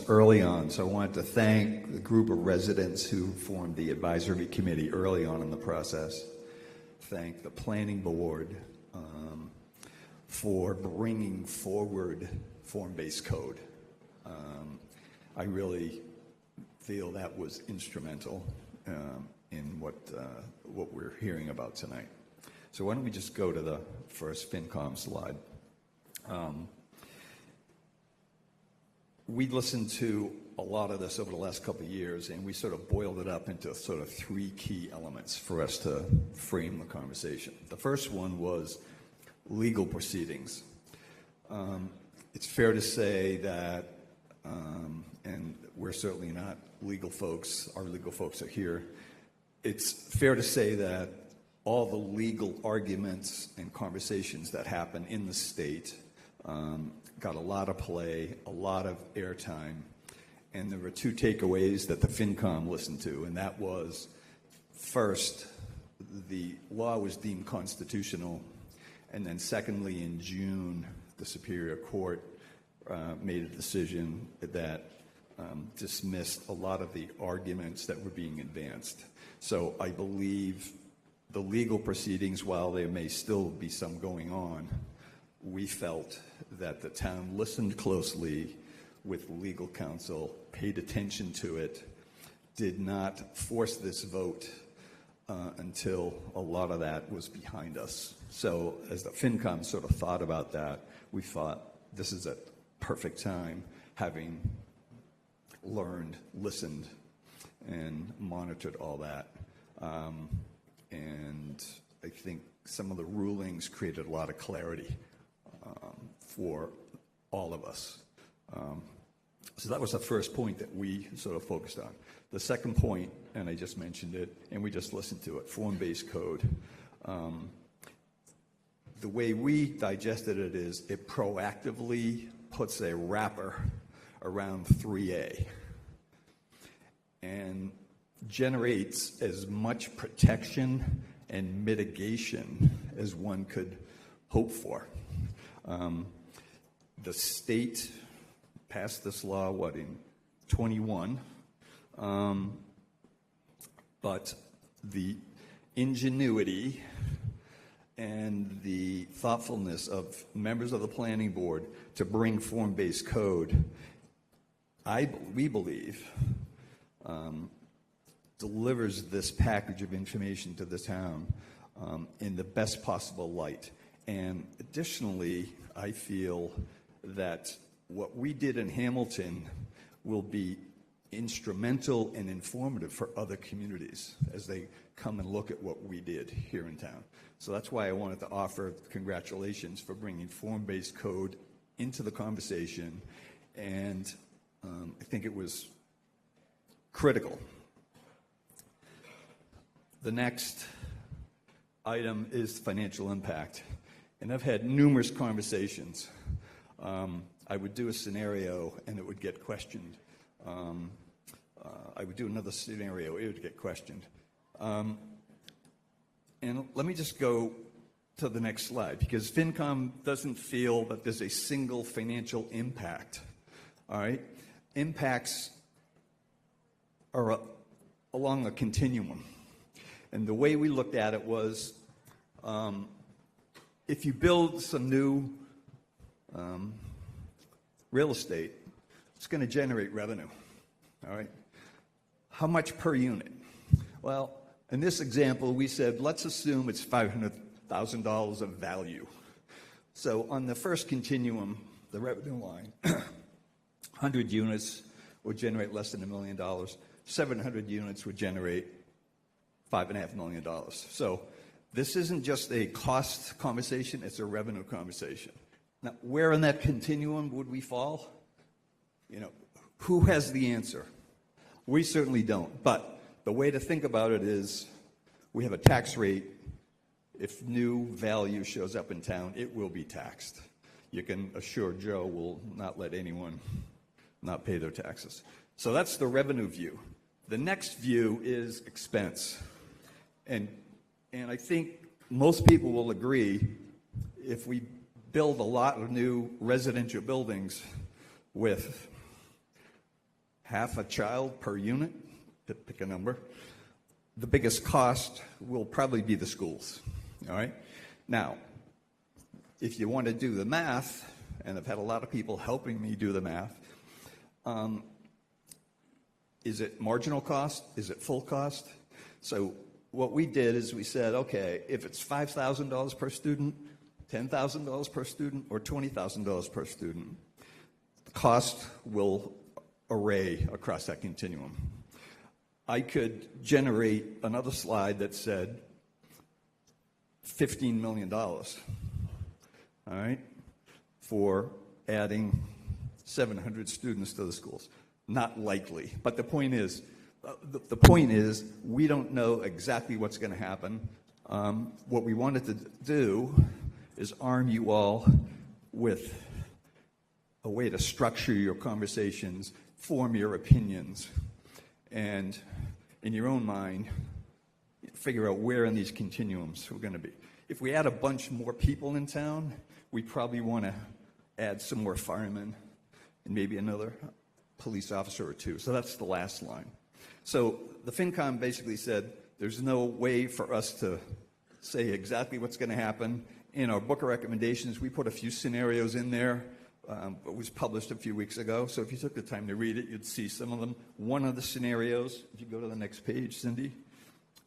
early on. So I wanted to thank the group of residents who formed the advisory committee early on in the process. Thank the planning board for bringing forward form-based code. I really feel that was instrumental in what we're hearing about tonight. So why don't we just go to the first FinCom slide. We listened to a lot of this over the last couple of years, and we sort of boiled it up into sort of three key elements for us to frame the conversation. The first one was legal proceedings. It's fair to say that and we're certainly not legal folks, our legal folks are here. It's fair to say that all the legal arguments and conversations that happen in the state got a lot of play, a lot of airtime, and there were two takeaways that the FinCom listened to, and that was, first, the law was deemed constitutional, and then secondly, in June, the Superior Court made a decision that dismissed a lot of the arguments that were being advanced. So I believe the legal proceedings, while there may still be some going on, we felt that the town listened closely with legal counsel, paid attention to it, did not force this vote until a lot of that was behind us. So as the FinCom sort of thought about that, we thought this is a perfect time, having learned, listened, and monitored all that. And I think some of the rulings created a lot of clarity for all of us. So that was the first point that we sort of focused on. The second point, and I just mentioned it, and we just listened to it, form-based code. The way we digested it is it proactively puts a wrapper around 3A and generates as much protection and mitigation as one could hope for. The state passed this law, in 21? But the ingenuity and the thoughtfulness of members of the planning board to bring form-based code, we believe, delivers this package of information to the town in the best possible light. And additionally, I feel that what we did in Hamilton will be instrumental and informative for other communities as they come and look at what we did here in town. So that's why I wanted to offer congratulations for bringing form-based code into the conversation, and I think it was critical. The next item is financial impact, and I've had numerous conversations. I would do a scenario and it would get questioned. I would do another scenario, it would get questioned. And let me just go to the next slide, because FinCom doesn't feel that there's a single financial impact, all right? Impacts are along a continuum. And the way we looked at it was, if you build some new real estate, it's going to generate revenue, all right? How much per unit? Well, in this example, we said, let's assume it's $500,000 of value. So on the first continuum, the revenue line, 100 units would generate less than $1 million. 700 units would generate $5.5 million. So this isn't just a cost conversation, it's a revenue conversation. Now, where in that continuum would we fall? You know, who has the answer? We certainly don't. But the way to think about it is we have a tax rate. If new value shows up in town, it will be taxed. You can assure Joe will not let anyone not pay their taxes. So that's the revenue view. The next view is expense. And I think most people will agree, if we build a lot of new residential buildings with half a child per unit, to pick a number, the biggest cost will probably be the schools, all right? Now, if you want to do the math, and I've had a lot of people helping me do the math, is it marginal cost? Is it full cost? So what we did is we said, okay, if it's $5,000 per student, $10,000 per student, or $20,000 per student, the cost will array across that continuum. I could generate another slide that said $15 million, all right, for adding 700 students to the schools. Not likely. But the point is, we don't know exactly what's going to happen. What we wanted to do is arm you all with a way to structure your conversations, form your opinions, and in your own mind, figure out where in these continuums we're going to be. If we add a bunch more people in town, we probably want to add some more firemen and maybe another police officer or two. So that's the last line. So the FinCom basically said there's no way for us to say exactly what's going to happen. In our book of recommendations, we put a few scenarios in there. It was published a few weeks ago, so if you took the time to read it, you'd see some of them. One of the scenarios, if you go to the next page, Cindy,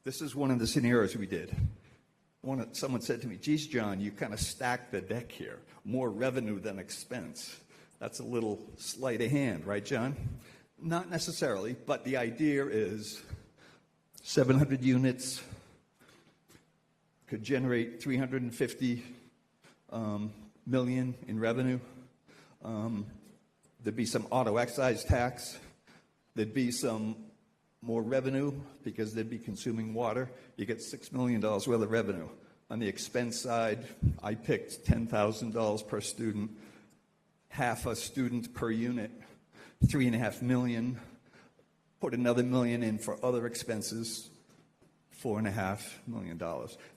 this is one of the scenarios we did. Someone said to me, geez, John, you kind of stacked the deck here. More revenue than expense. That's a little sleight of hand, right, John? Not necessarily, but the idea is 700 units, could generate 350 million in revenue. There'd be some auto excise tax. There'd be some more revenue because they'd be consuming water. You get $6 million worth of revenue. On the expense side, I picked $10,000 per student, half a student per unit, $3.5 million. Put another $1 million in for other expenses, $4.5 million.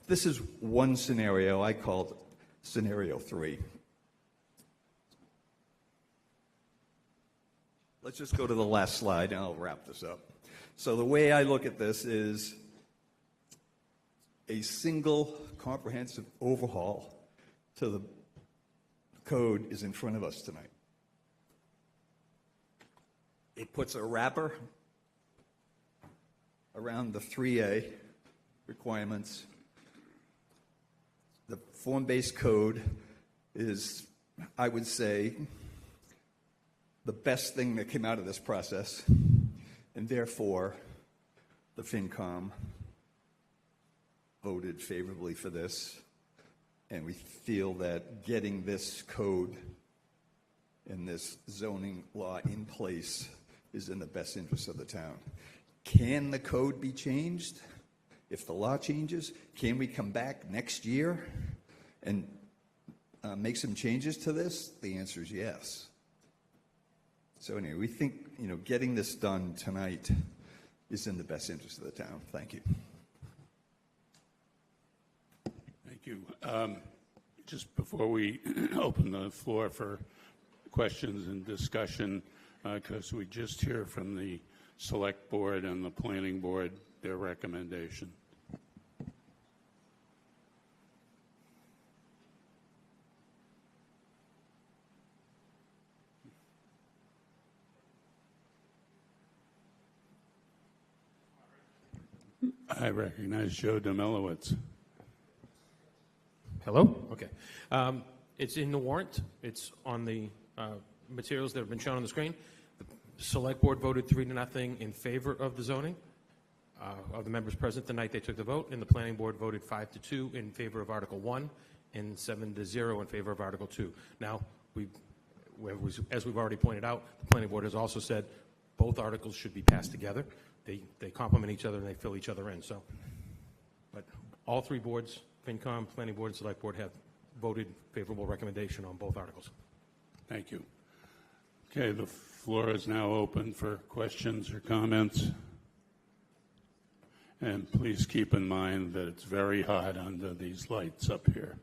This is one scenario I called scenario 3. Let's just go to the last slide and I'll wrap this up. So the way I look at this is a single comprehensive overhaul to the code is in front of us tonight. It puts a wrapper around the 3A requirements. The form-based code is, I would say, the best thing that came out of this process, and therefore the FinCom voted favorably for this, and we feel that getting this code and this zoning law in place is in the best interest of the town. Can the code be changed? If the law changes, can we come back next year and make some changes to this? The answer is yes. So anyway, we think, getting this done tonight is in the best interest of the town. Thank you. Thank you. Just before we open the floor for questions and discussion, because we just hear from the Select Board and the Planning Board their recommendation. I recognize Joe Demilowitz. Hello? Okay. It's in the warrant. It's on the materials that have been shown on the screen. The Select Board voted 3-0 in favor of the zoning. Of the members present the night they took the vote, and the Planning Board voted 5-2 in favor of Article 1 and 7-0 in favor of Article 2. Now, as we've already pointed out, the Planning Board has also said both articles should be passed together. They complement each other and they fill each other in. So, but all three boards, FinCom, Planning Board, and Select Board, have voted favorable recommendation on both articles. Thank you. Okay, the floor is now open for questions or comments. And please keep in mind that it's very hot under these lights up here.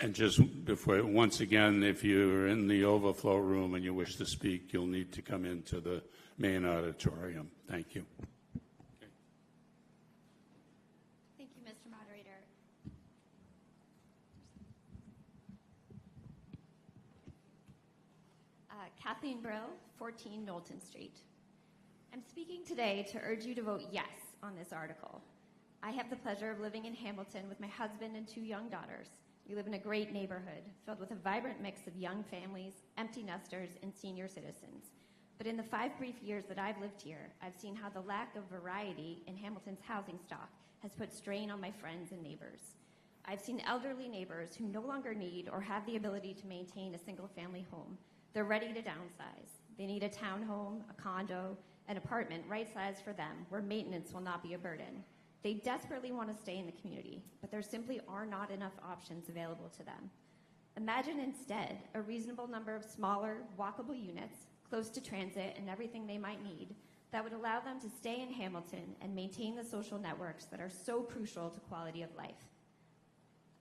And just before, once again, if you're in the overflow room and you wish to speak, you'll need to come into the main auditorium. Thank you. Thank you, Mr. Moderator. Kathleen Brill, 14 Knowlton Street. I'm speaking today to urge you to vote yes on this article. I have the pleasure of living in Hamilton with my husband and 2 young daughters. We live in a great neighborhood filled with a vibrant mix of young families, empty nesters, and senior citizens. But in the 5 brief years that I've lived here, I've seen how the lack of variety in Hamilton's housing stock has put strain on my friends and neighbors. I've seen elderly neighbors who no longer need or have the ability to maintain a single-family home. They're ready to downsize. They need a townhome, a condo, an apartment right-sized for them where maintenance will not be a burden. They desperately want to stay in the community, but there simply are not enough options available to them. Imagine instead a reasonable number of smaller, walkable units close to transit and everything they might need that would allow them to stay in Hamilton and maintain the social networks that are so crucial to quality of life.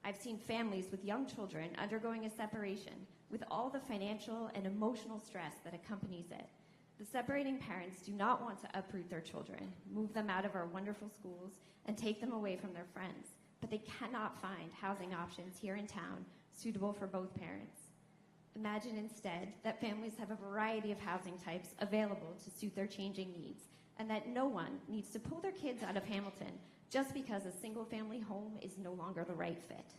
I've seen families with young children undergoing a separation with all the financial and emotional stress that accompanies it. The separating parents do not want to uproot their children, move them out of our wonderful schools, and take them away from their friends, but they cannot find housing options here in town suitable for both parents. Imagine instead that families have a variety of housing types available to suit their changing needs, and that no one needs to pull their kids out of Hamilton just because a single-family home is no longer the right fit.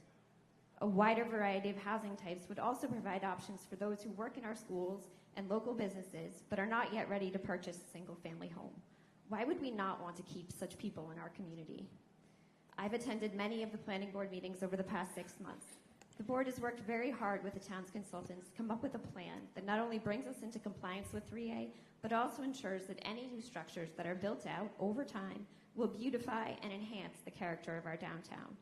A wider variety of housing types would also provide options for those who work in our schools and local businesses but are not yet ready to purchase a single-family home. Why would we not want to keep such people in our community? I've attended many of the planning board meetings over the past 6 months. The board has worked very hard with the town's consultants to come up with a plan that not only brings us into compliance with 3A, but also ensures that any new structures that are built out over time will beautify and enhance the character of our downtown.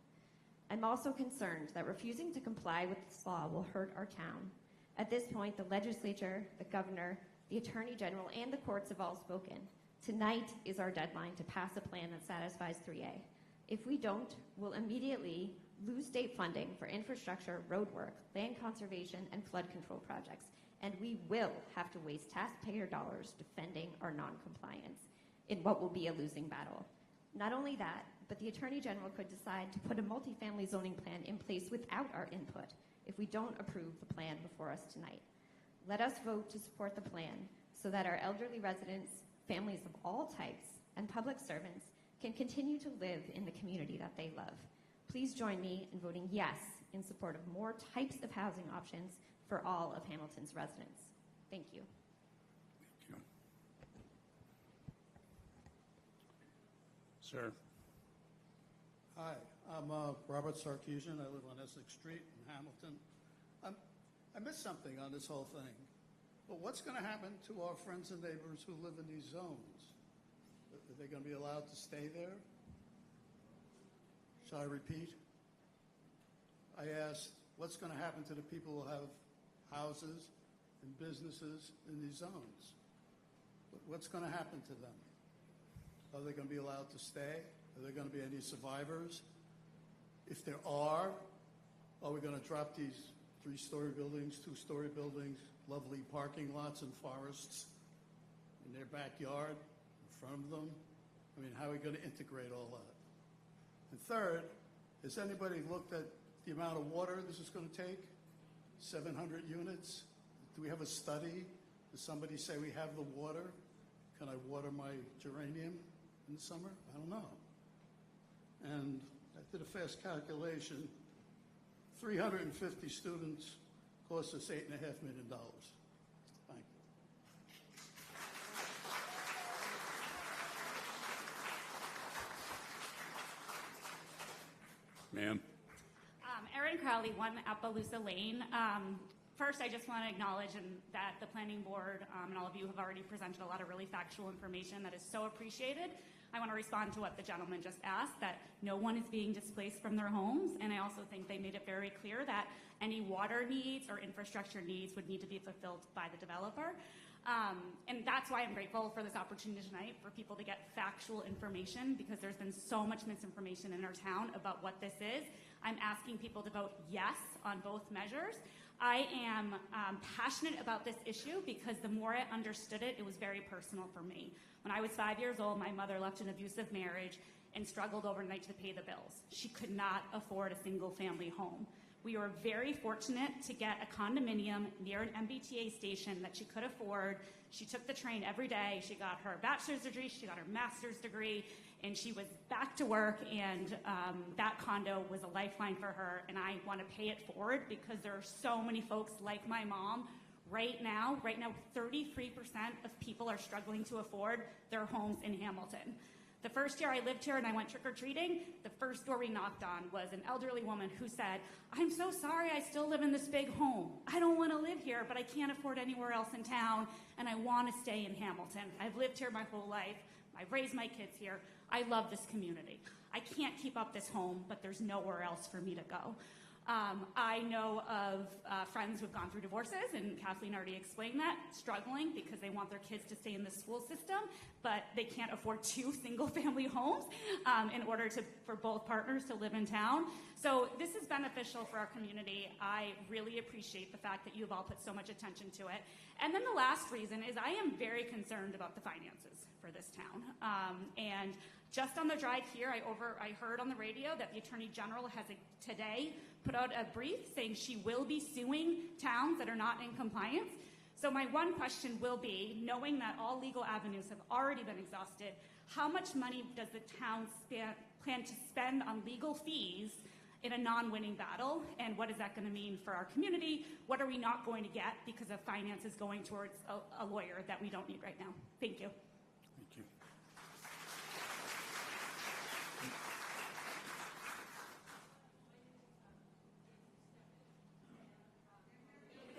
I'm also concerned that refusing to comply with this law will hurt our town. At this point, the legislature, the governor, the attorney general, and the courts have all spoken. Tonight is our deadline to pass a plan that satisfies 3A. If we don't, we'll immediately lose state funding for infrastructure, road work, land conservation, and flood control projects, and we will have to waste taxpayer dollars defending our non-compliance in what will be a losing battle. Not only that, but the Attorney General could decide to put a multifamily zoning plan in place without our input if we don't approve the plan before us tonight. Let us vote to support the plan so that our elderly residents, families of all types, and public servants can continue to live in the community that they love. Please join me in voting yes in support of more types of housing options for all of Hamilton's residents. Thank you. Thank you. Sir. Hi, I'm Robert Sarkeesian. I live on Essex Street in Hamilton. I missed something on this whole thing. But what's going to happen to our friends and neighbors who live in these zones? Are they going to be allowed to stay there? Shall I repeat? I asked, what's going to happen to the people who have houses and businesses in these zones? What's going to happen to them? Are they going to be allowed to stay? Are there going to be any survivors? If there are we going to drop these 3-story buildings, 2-story buildings, lovely parking lots and forests in their backyard, in front of them? I mean, how are we going to integrate all that? And third, has anybody looked at the amount of water this is going to take? 700 units? Do we have a study? Does somebody say we have the water? Can I water my geranium in the summer? I don't know. And I did a fast calculation. 350 students cost us $8.5 million. Thank you. Ma'am. Erin Crowley, 1 Appaloosa Lane. First, I just want to acknowledge that the planning board and all of you have already presented a lot of really factual information that is so appreciated. I want to respond to what the gentleman just asked, that no one is being displaced from their homes, and I also think they made it very clear that any water needs or infrastructure needs would need to be fulfilled by the developer. And that's why I'm grateful for this opportunity tonight for people to get factual information, because there's been so much misinformation in our town about what this is. I'm asking people to vote yes on both measures. I am passionate about this issue because the more I understood it, it was very personal for me. When I was 5 years old, my mother left an abusive marriage and struggled overnight to pay the bills. She could not afford a single-family home. We were very fortunate to get a condominium near an MBTA station that she could afford. She took the train every day. She got her bachelor's degree, she got her master's degree, and she was back to work, and that condo was a lifeline for her, and I want to pay it forward because there are so many folks like my mom. Right now, 33% of people are struggling to afford their homes in Hamilton. The first year I lived here and I went trick-or-treating, the first door we knocked on was an elderly woman who said, "I'm so sorry, I still live in this big home. I don't want to live here, but I can't afford anywhere else in town, and I want to stay in Hamilton. I've lived here my whole life. I've raised my kids here. I love this community. I can't keep up this home, but there's nowhere else for me to go." I know of friends who've gone through divorces, and Kathleen already explained that, struggling because they want their kids to stay in the school system, but they can't afford 2 single-family homes in order for both partners to live in town. So this is beneficial for our community. I really appreciate the fact that you've all put so much attention to it. And then the last reason is I am very concerned about the finances for this town. And just on the drive here, I heard on the radio that the Attorney General has today put out a brief saying she will be suing towns that are not in compliance. So my one question will be, knowing that all legal avenues have already been exhausted, how much money does the town plan to spend on legal fees in a non-winning battle, and what is that going to mean for our community? What are we not going to get because of finances going towards a lawyer that we don't need right now? Thank you. Thank you.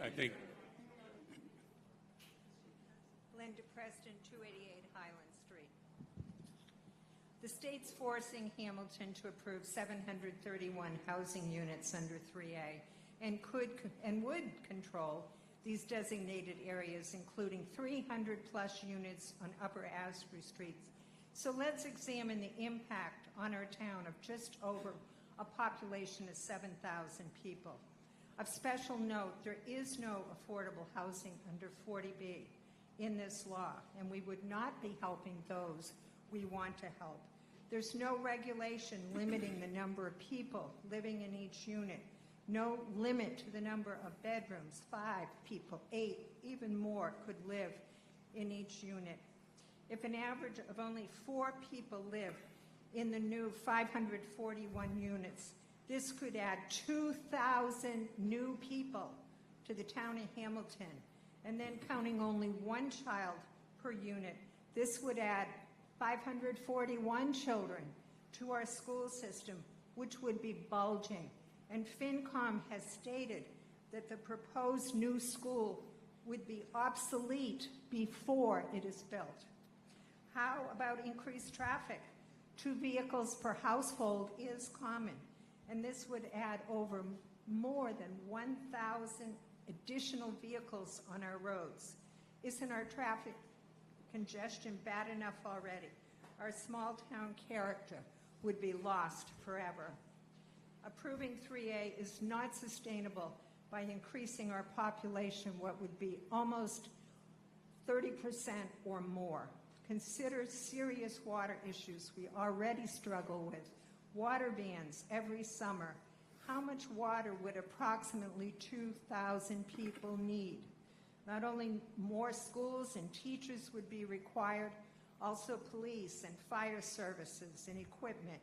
I think, Linda Preston, 288 Highland Street. The state's forcing Hamilton to approve 731 housing units under 3A and would control these designated areas, including 300-plus units on Upper Asbury Street. So let's examine the impact on our town of just over a population of 7,000 people. Of special note, there is no affordable housing under 40B in this law, and we would not be helping those we want to help. There's no regulation limiting the number of people living in each unit, no limit to the number of bedrooms, 5 people, 8, even more could live in each unit. If an average of only 4 people live in the new 541 units, this could add 2,000 new people to the town of Hamilton. And then counting only 1 child per unit, this would add 541 children to our school system, which would be bulging. And FinCom has stated that the proposed new school would be obsolete before it is built. How about increased traffic? 2 vehicles per household is common, and this would add over more than 1,000 additional vehicles on our roads. Isn't our traffic congestion bad enough already? Our small town character would be lost forever. Approving 3A is not sustainable by increasing our population, what would be almost 30% or more. Consider serious water issues we already struggle with. Water bans every summer. How much water would approximately 2,000 people need? Not only more schools and teachers would be required, also police and fire services and equipment,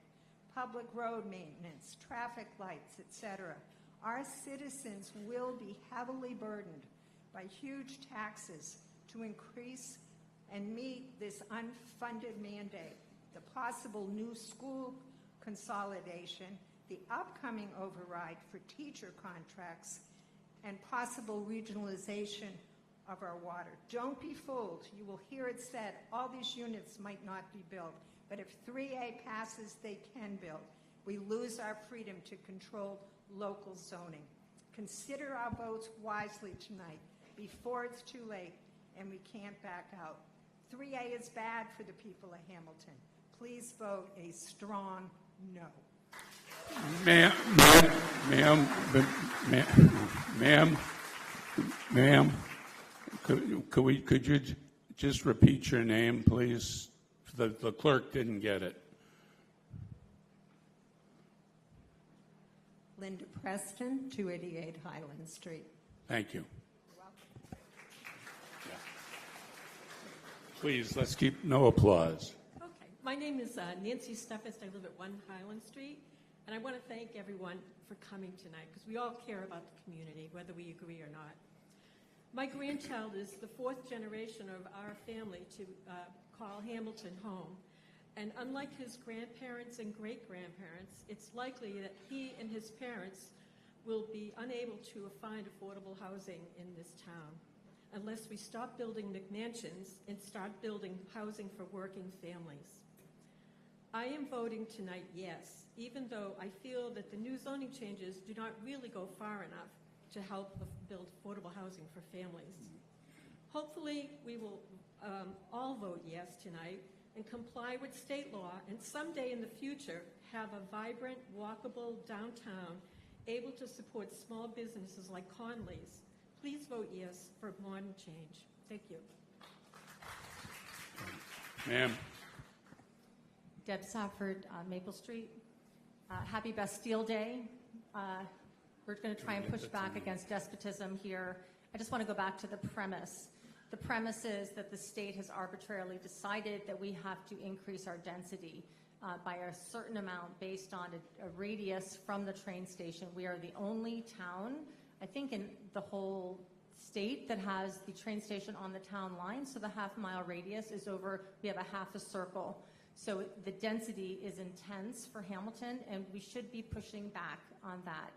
public road maintenance, traffic lights, etc. Our citizens will be heavily burdened by huge taxes to increase and meet this unfunded mandate. The possible new school consolidation, the upcoming override for teacher contracts, and possible regionalization of our water. Don't be fooled. You will hear it said all these units might not be built, but if 3A passes, they can build. We lose our freedom to control local zoning. Consider our votes wisely tonight before it's too late and we can't back out. 3A is bad for the people of Hamilton. Please vote a strong no. Ma'am, could you just repeat your name, please? The clerk didn't get it. Linda Preston, 288 Highland Street. Thank you. Yeah. Please, let's keep no applause. Okay. My name is Nancy Steffes. I live at 1 Highland Street. And I want to thank everyone for coming tonight because we all care about the community, whether we agree or not. My grandchild is the 4th generation of our family to call Hamilton home. And unlike his grandparents and great-grandparents, it's likely that he and his parents will be unable to find affordable housing in this town unless we stop building McMansions and start building housing for working families. I am voting tonight yes, even though I feel that the new zoning changes do not really go far enough to help build affordable housing for families. Hopefully, we will all vote yes tonight and comply with state law, and someday in the future have a vibrant, walkable downtown able to support small businesses like Conley's. Please vote yes for modern change. Thank you. Ma'am. Deb Safford, Maple Street. Happy Bastille Day. We're going to try and push back against despotism here. I just want to go back to the premise. The premise is that the state has arbitrarily decided that we have to increase our density. by a certain amount based on a radius from the train station. We are the only town, I think, in the whole state that has the train station on the town line. So the half-mile radius is over, we have a half a circle. So the density is intense for Hamilton, and we should be pushing back on that.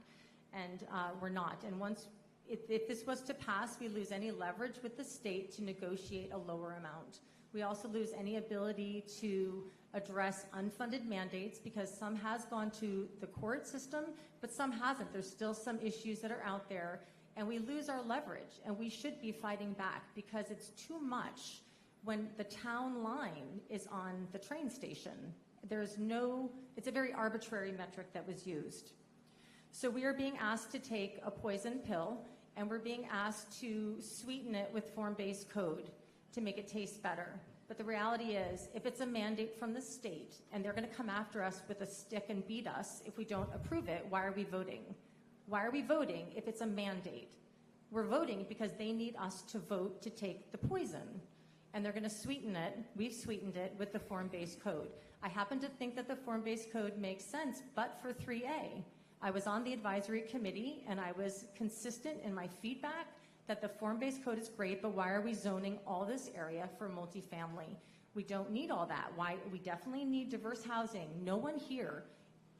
And we're not. And once, if this was to pass, we lose any leverage with the state to negotiate a lower amount. We also lose any ability to address unfunded mandates, because some has gone to the court system, but some hasn't. There's still some issues that are out there, and we lose our leverage, and we should be fighting back, because it's too much when the town line is on the train station. There's no, it's a very arbitrary metric that was used. So we are being asked to take a poison pill, and we're being asked to sweeten it with form-based code to make it taste better. But the reality is, if it's a mandate from the state and they're going to come after us with a stick and beat us if we don't approve it, why are we voting? Why are we voting if it's a mandate? We're voting because they need us to vote to take the poison. And they're going to sweeten it, we've sweetened it with the form-based code. I happen to think that the form-based code makes sense, but for 3A. I was on the advisory committee, and I was consistent in my feedback that the form-based code is great, but why are we zoning all this area for multifamily? We don't need all that. Why? We definitely need diverse housing. No one here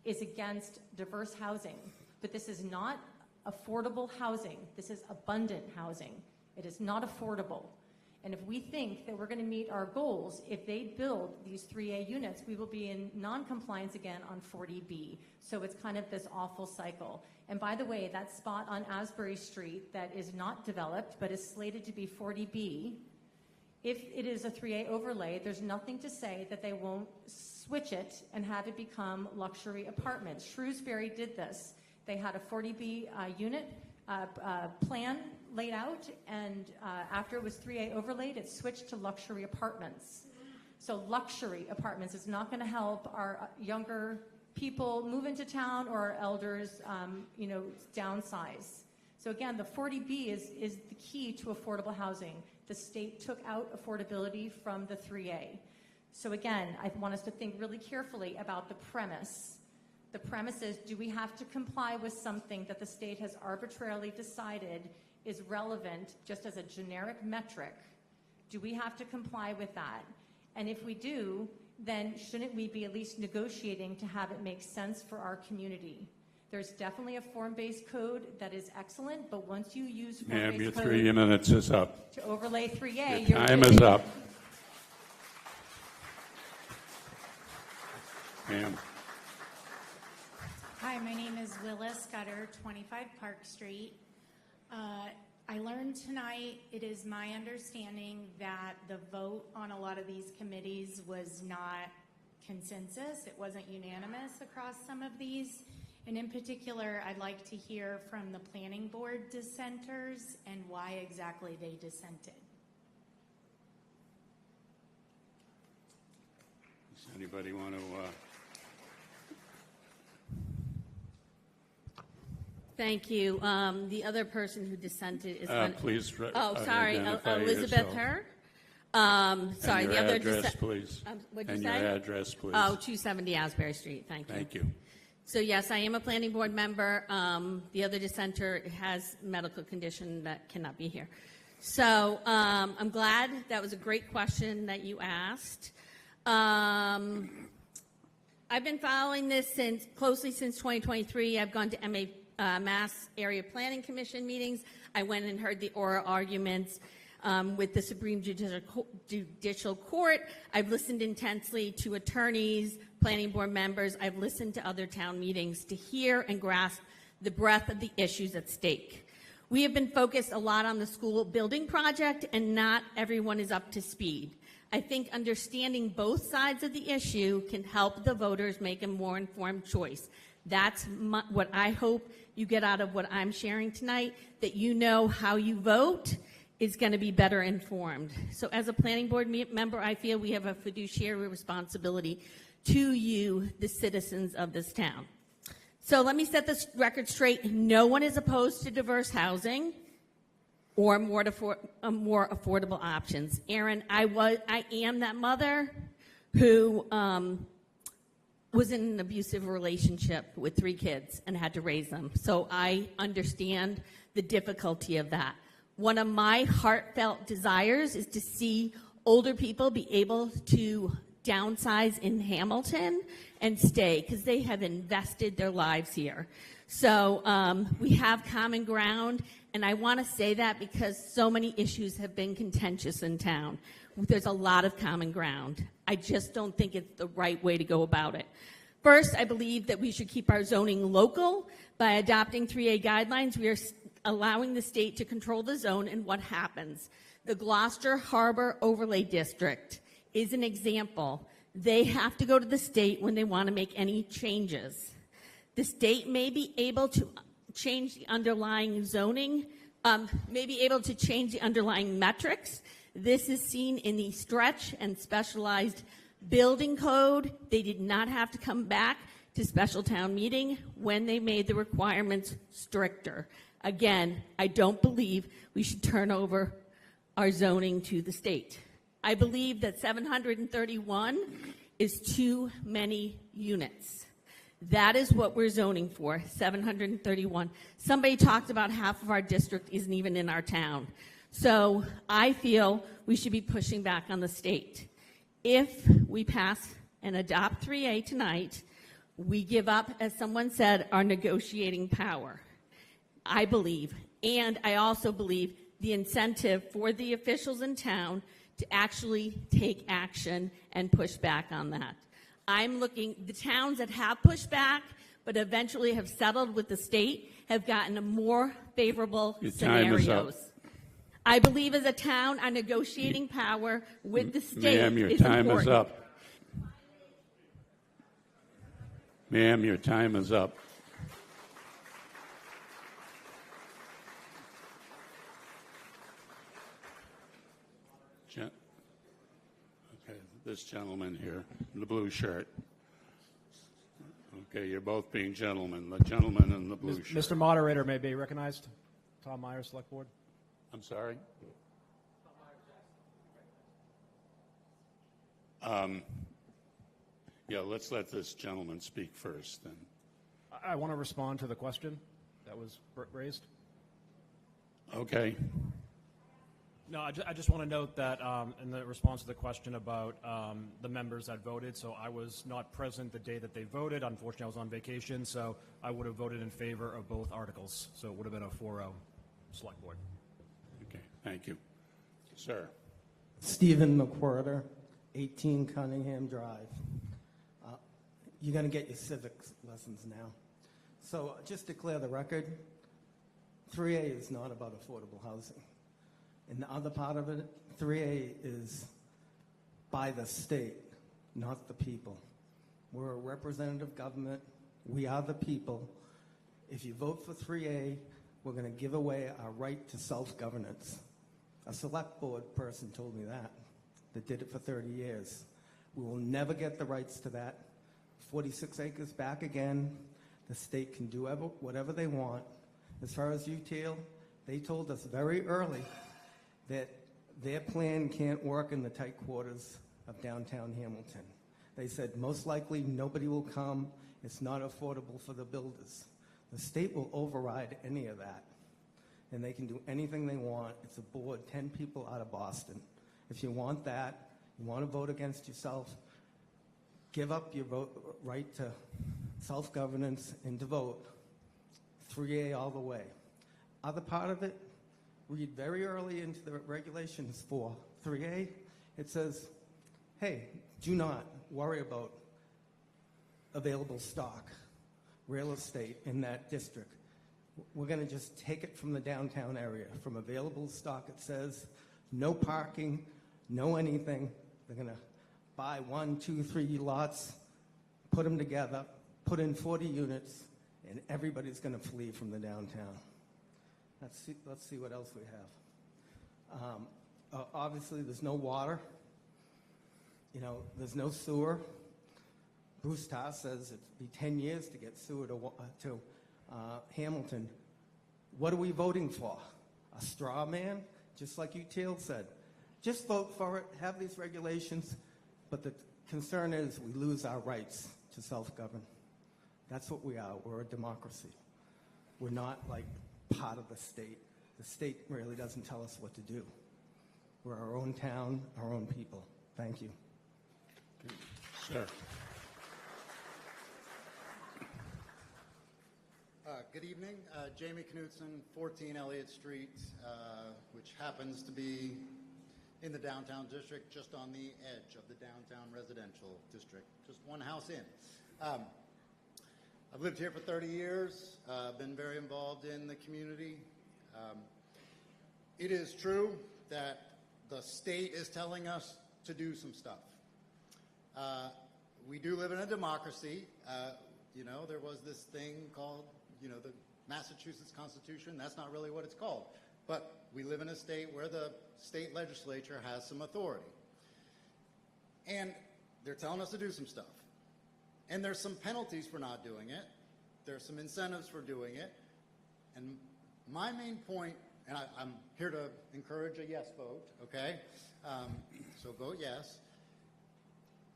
is against diverse housing, but this is not affordable housing. This is abundant housing. It is not affordable. And if we think that we're going to meet our goals, if they build these 3A units, we will be in non-compliance again on 40B. So it's kind of this awful cycle. And by the way, that spot on Asbury Street that is not developed but is slated to be 40B, if it is a 3A overlay, there's nothing to say that they won't switch it and have it become luxury apartments. Shrewsbury did this. They had a 40B unit plan laid out, and after it was 3A overlaid, it switched to luxury apartments. So luxury apartments is not going to help our younger people move into town or our elders, downsize. So again, the 40B is the key to affordable housing. The state took out affordability from the 3A. So again, I want us to think really carefully about the premise. The premise is, do we have to comply with something that the state has arbitrarily decided is relevant just as a generic metric? Do we have to comply with that? And if we do, then shouldn't we be at least negotiating to have it make sense for our community? There's definitely a form-based code that is excellent, but once you use Ma'am, your form-based code 3 minutes is up. to overlay 3A, Your time is up. Ma'am. Hi, my name is Willa Scudder, 25 Park Street. I learned tonight, it is my understanding that the vote on a lot of these committees was not consensus. It wasn't unanimous across some of these. And in particular, I'd like to hear from the planning board dissenters and why exactly they dissented. Does anybody want to... Thank you. The other person who dissented is... please sorry, identify Elizabeth yourself. Herr. Sorry, And the your other address, please. What'd you And say? your address, please. Oh, 270 Asbury Street. Thank you. Thank you. So yes, I am a planning board member. The other dissenter has medical condition that cannot be here. So I'm glad. That was a great question that you asked. I've been following this closely since 2023. I've gone to Mass Area Planning Commission meetings. I went and heard the oral arguments with the Supreme Judicial Court. I've listened intensely to attorneys, planning board members. I've listened to other town meetings to hear and grasp the breadth of the issues at stake. We have been focused a lot on the school building project, and not everyone is up to speed. I think understanding both sides of the issue can help the voters make a more informed choice. That's what I hope you get out of what I'm sharing tonight, that you know how you vote is going to be better informed. So as a planning board member, I feel we have a fiduciary responsibility to you, the citizens of this town. So let me set this record straight. No one is opposed to diverse housing or more affordable options. Aaron, I am that mother who was in an abusive relationship with 3 kids and had to raise them. So I understand the difficulty of that. One of my heartfelt desires is to see older people be able to downsize in Hamilton and stay because they have invested their lives here. So we have common ground, and I want to say that because so many issues have been contentious in town. There's a lot of common ground. I just don't think it's the right way to go about it. First, I believe that we should keep our zoning local. By adopting 3A guidelines, we are allowing the state to control the zone and what happens. The Gloucester Harbor Overlay District is an example. They have to go to the state when they want to make any changes. The state may be able to change the underlying zoning, may be able to change the underlying metrics. This is seen in the stretch and specialized building code. They did not have to come back to special town meeting when they made the requirements stricter. Again, I don't believe we should turn over our zoning to the state. I believe that 731 is too many units. That is what we're zoning for, 731. Somebody talked about half of our district isn't even in our town. So I feel we should be pushing back on the state. If we pass and adopt 3A tonight, we give up, as someone said, our negotiating power. I believe, and I also believe the incentive for the officials in town to actually take action and push back on that. I'm looking, the towns that have pushed back but eventually have settled with the state have gotten a more favorable scenarios. I believe as a town, our negotiating power with the state Ma'am, your is time important. is up. Ma'am, your time is up. Okay, this gentleman here, in the blue shirt. Okay, you're both being gentlemen. The gentleman in the blue shirt. Mr. Moderator may be recognized. Tom Myers, Select Board. I'm sorry? Yeah, let's let this gentleman speak first then. I want to respond to the question that was raised. Okay. No, I just want to note that in the response to the question about the members that voted, so I was not present the day that they voted. Unfortunately, I was on vacation, so I would have voted in favor of both articles. So it would have been a 4-0 Select Board. Okay, thank you. Sir. Stephen McWhorter, 18 Cunningham Drive. You're going to get your civics lessons now. So just to clear the record, 3A is not about affordable housing. And the other part of it, 3A is by the state, not the people. We're a representative government. We are the people. If you vote for 3A, we're going to give away our right to self-governance. A select board person told me that did it for 30 years. We will never get the rights to that. 46 acres back again. The state can do whatever they want. As far as UTIL, they told us very early that their plan can't work in the tight quarters of downtown Hamilton. They said most likely nobody will come. It's not affordable for the builders. The state will override any of that, and they can do anything they want. It's a board, 10 people out of Boston. If you want that, you want to vote against yourself, give up your right to self-governance and to vote. 3A all the way. Other part of it, read very early into the regulations for 3A, it says, hey, do not worry about available stock, real estate in that district. We're going to just take it from the downtown area. From available stock, it says no parking, no anything. They're going to buy 1, 2, 3 lots, put them together, put in 40 units, and everybody's going to flee from the downtown. Let's see what else we have. Obviously, there's no water. You know, there's no sewer. Bruce Tarr says it'd be 10 years to get sewer to Hamilton. What are we voting for? A straw man? Just like UTIL said. Just vote for it, have these regulations, But the concern is we lose our rights to self-govern. That's what we are. We're a democracy. We're not like part of the state. The state really doesn't tell us what to do. We're our own town, our own people. Thank you. Sir. Good evening. Jamie Knutson, 14 Elliott Street, which happens to be in the downtown district, just on the edge of the downtown residential district, just one house in. I've lived here for 30 years, been very involved in the community. It is true that the state is telling us to do some stuff. We do live in a democracy. There was this thing called, the Massachusetts Constitution. That's not really what it's called. But we live in a state where the state legislature has some authority. And they're telling us to do some stuff. And there's some penalties for not doing it. There's some incentives for doing it. And my main point, and I'm here to encourage a yes vote, okay? So vote yes.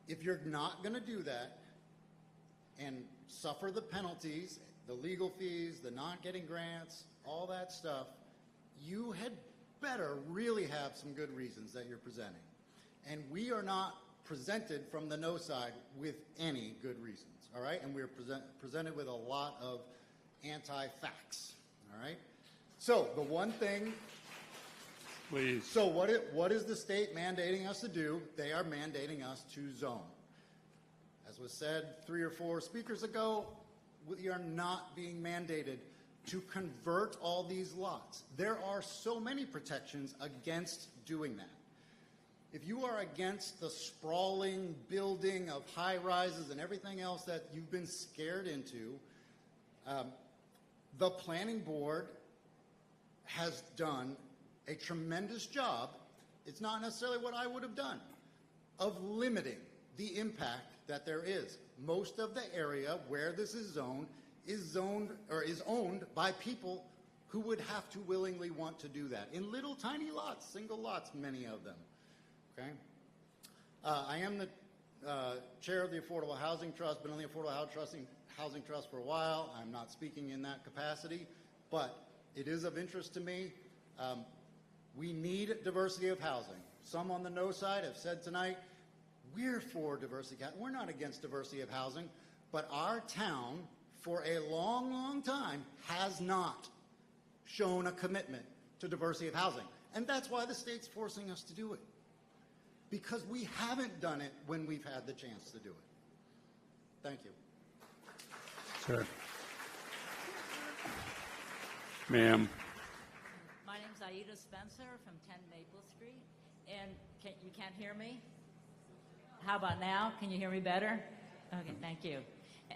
If you're not going to do that and suffer the penalties, the legal fees, the not getting grants, all that stuff, you had better really have some good reasons that you're presenting. And we are not presented from the no side with any good reasons, all right? And we're presented with a lot of anti-facts, all right? So the one thing... Please. So what is the state mandating us to do? They are mandating us to zone. As was said 3 or 4 speakers ago, we are not being mandated to convert all these lots. There are so many protections against doing that. If you are against the sprawling building of high-rises and everything else that you've been scared into, the planning board has done a tremendous job, it's not necessarily what I would have done, of limiting the impact that there is. Most of the area where this is owned by people who would have to willingly want to do that. In little tiny lots, single lots, many of them. Okay? I am the chair of the Affordable Housing Trust, been on the Affordable Housing Trust for a while. I'm not speaking in that capacity, but it is of interest to me. We need diversity of housing. Some on the no side have said tonight, we're for diversity. We're not against diversity of housing, but our town, for a long, long time, has not shown a commitment to diversity of housing. And that's why the state's forcing us to do it. Because we haven't done it when we've had the chance to do it. Thank you. Sir. Ma'am. My name's Aida Spencer from 10 Maple Street, and you can't hear me? How about now? Can you hear me better? Okay, thank you.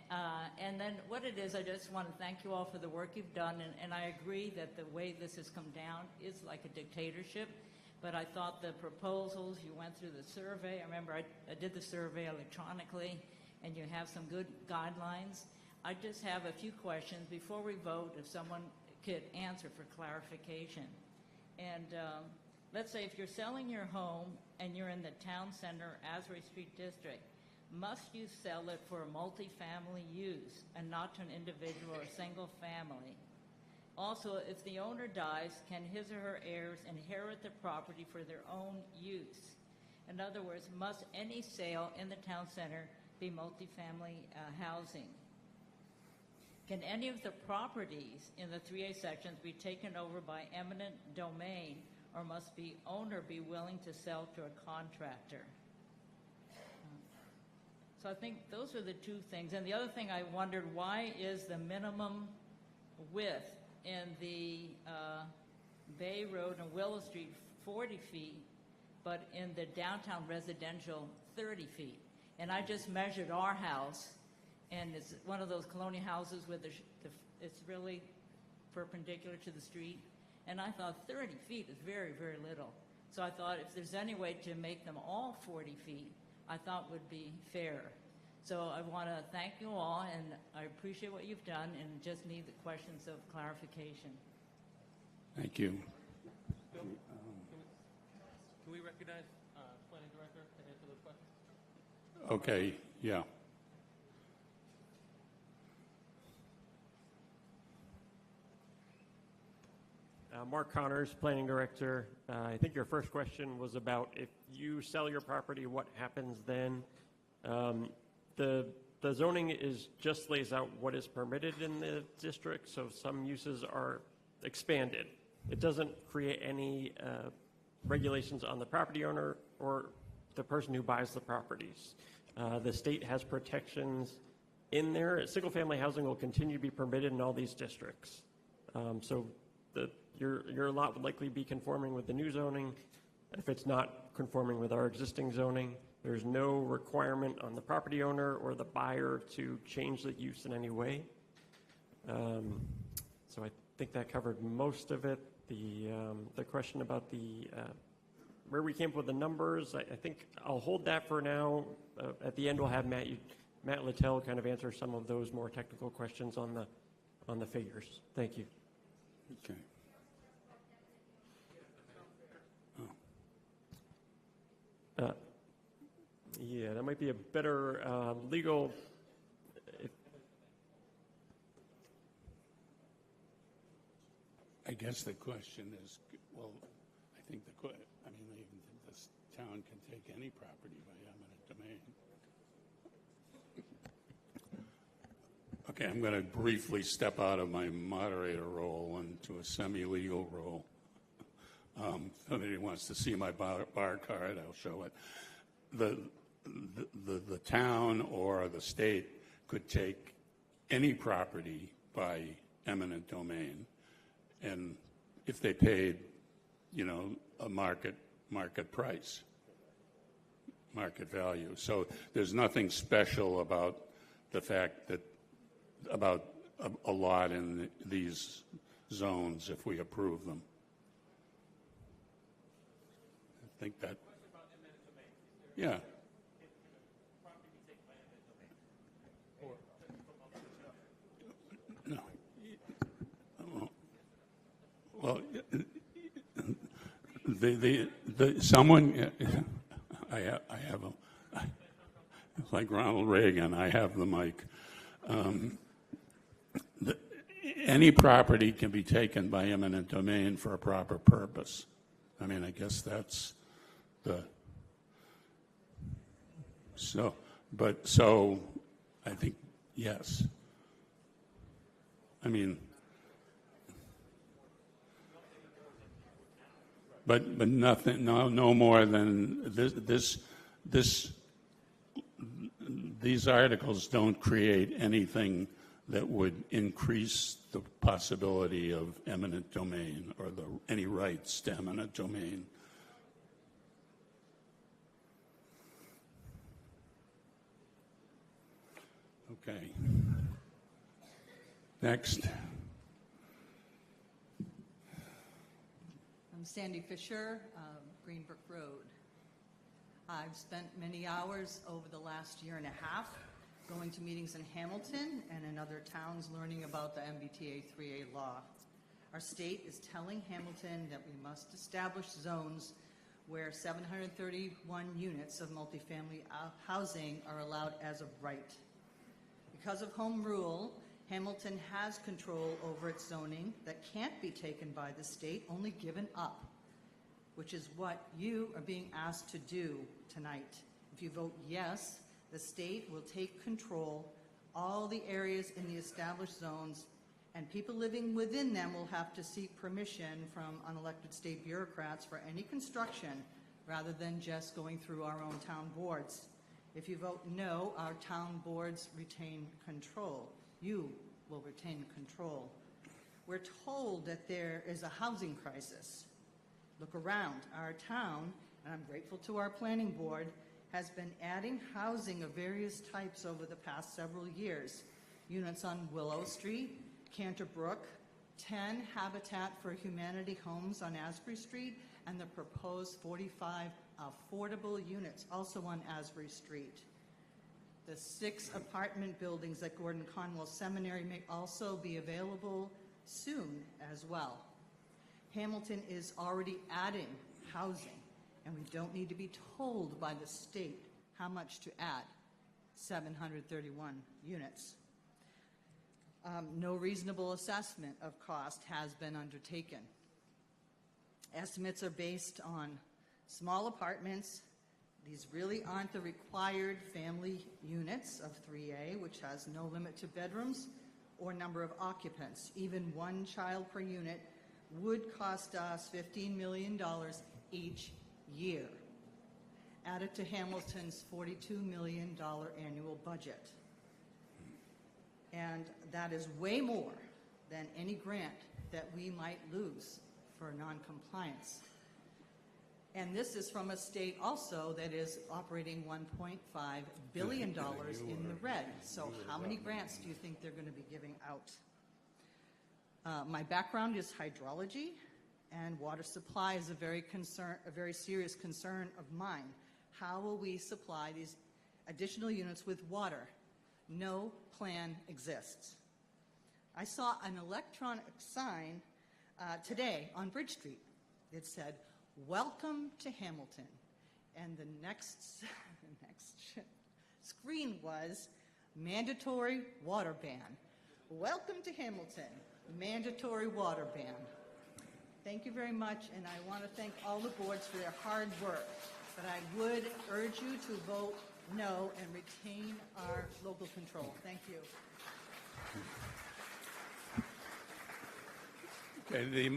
And then what it is, I just want to thank you all for the work you've done, and I agree that the way this has come down is like a dictatorship, but I thought the proposals, you went through the survey. I remember I did the survey electronically, and you have some good guidelines. I just have a few questions before we vote, if someone could answer for clarification. And let's say if you're selling your home and you're in the town center, Asbury Street District, must you sell it for multifamily use and not to an individual or single family? Also, if the owner dies, can his or her heirs inherit the property for their own use? In other words, must any sale in the town center be multifamily housing? Can any of the properties in the 3A sections be taken over by eminent domain, or must the owner be willing to sell to a contractor? So I think those are the two things. And the other thing I wondered, why is the minimum width in the Bay Road and Willow Street 40 feet, but in the downtown residential 30 feet? And I just measured our house, and it's one of those colonial houses where it's really perpendicular to the street. And I thought 30 feet is very, very little. So I thought if there's any way to make them all 40 feet, I thought would be fair. So I want to thank you all, and I appreciate what you've done, and just need the questions of clarification. Thank you. Bill, can we recognize Planning Director to answer those questions? Okay, yeah. Mark Connors, Planning Director. I think your first question was about if you sell your property, what happens then? The zoning just lays out what is permitted in the district, so some uses are expanded. It doesn't create any regulations on the property owner or the person who buys the properties. The state has protections in there. Single-family housing will continue to be permitted in all these districts. So your lot would likely be conforming with the new zoning. If it's not conforming with our existing zoning, there's no requirement on the property owner or the buyer to change the use in any way. So I think that covered most of it. The question about where we came up with the numbers, I think I'll hold that for now. At the end, we'll have Matt Littell kind of answer some of those more technical questions on the figures. Thank you. Okay. Yeah, that might be a better legal. I guess the question is, well, I think I don't even think this town can take any property by eminent domain. Okay, I'm going to briefly step out of my moderator role into a semi-legal role. If somebody wants to see my bar card, I'll show it. The town or the state could take any property by eminent domain, and if they paid, a market price, market value. So there's nothing special about the fact that about a lot in these zones if we approve them. I think that. Yeah. No. Well, someone. I have like Ronald Reagan. I have the mic. Any property can be taken by eminent domain for a proper purpose. I mean, I guess that's the. So I think yes. I mean, but nothing, no more than this. These articles don't create anything that would increase the possibility of eminent domain or any rights to eminent domain. Okay. Next. I'm Sandy Fisher, Greenbrook Road. I've spent many hours over the last year and a half going to meetings in Hamilton and in other towns learning about the MBTA 3A law. Our state is telling Hamilton that we must establish zones where 731 units of multifamily housing are allowed as of right. Because of home rule, Hamilton has control over its zoning that can't be taken by the state, only given up, which is what you are being asked to do tonight. If you vote yes, the state will take control all the areas in the established zones, and people living within them will have to seek permission from unelected state bureaucrats for any construction rather than just going through our own town boards. If you vote no, our town boards retain control. You will retain control. We're told that there is a housing crisis. Look around. Our town, and I'm grateful to our planning board, has been adding housing of various types over the past several years. Units on Willow Street, Canterbrook, 10 Habitat for Humanity homes on Asbury Street, and the proposed 45 affordable units also on Asbury Street. The 6 apartment buildings at Gordon Conwell Seminary may also be available soon as well. Hamilton is already adding housing, and we don't need to be told by the state how much to add. 731 units. No reasonable assessment of cost has been undertaken. Estimates are based on small apartments. These really aren't the required family units of 3A, which has no limit to bedrooms or number of occupants. Even one child per unit would cost us $15 million each year, added to Hamilton's $42 million annual budget. And that is way more than any grant that we might lose for noncompliance. And this is from a state also that is operating $1.5 billion in the red. So how many grants do you think they're going to be giving out? My background is hydrology, and water supply is a very serious concern of mine. How will we supply these additional units with water? No plan exists. I saw an electronic sign today on Bridge Street. It said, "Welcome to Hamilton." And the next screen was mandatory water ban. Welcome to Hamilton, mandatory water ban. Thank you very much, and I want to thank all the boards for their hard work. But I would urge you to vote no and retain our local control. Thank you. Okay, the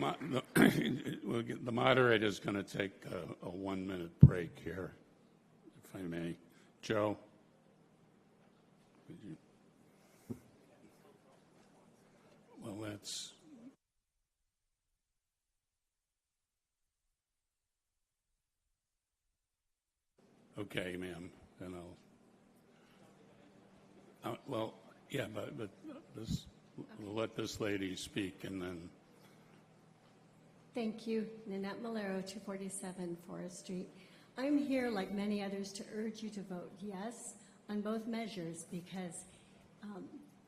moderator is going to take a 1-minute break here, if I may. Joe? Would you? Well, that's... Okay, ma'am, then I'll... well, yeah, but this, we'll let this lady speak and then... Thank you. Nanette Malero, 247 Forest Street. I'm here, like many others, to urge you to vote yes on both measures because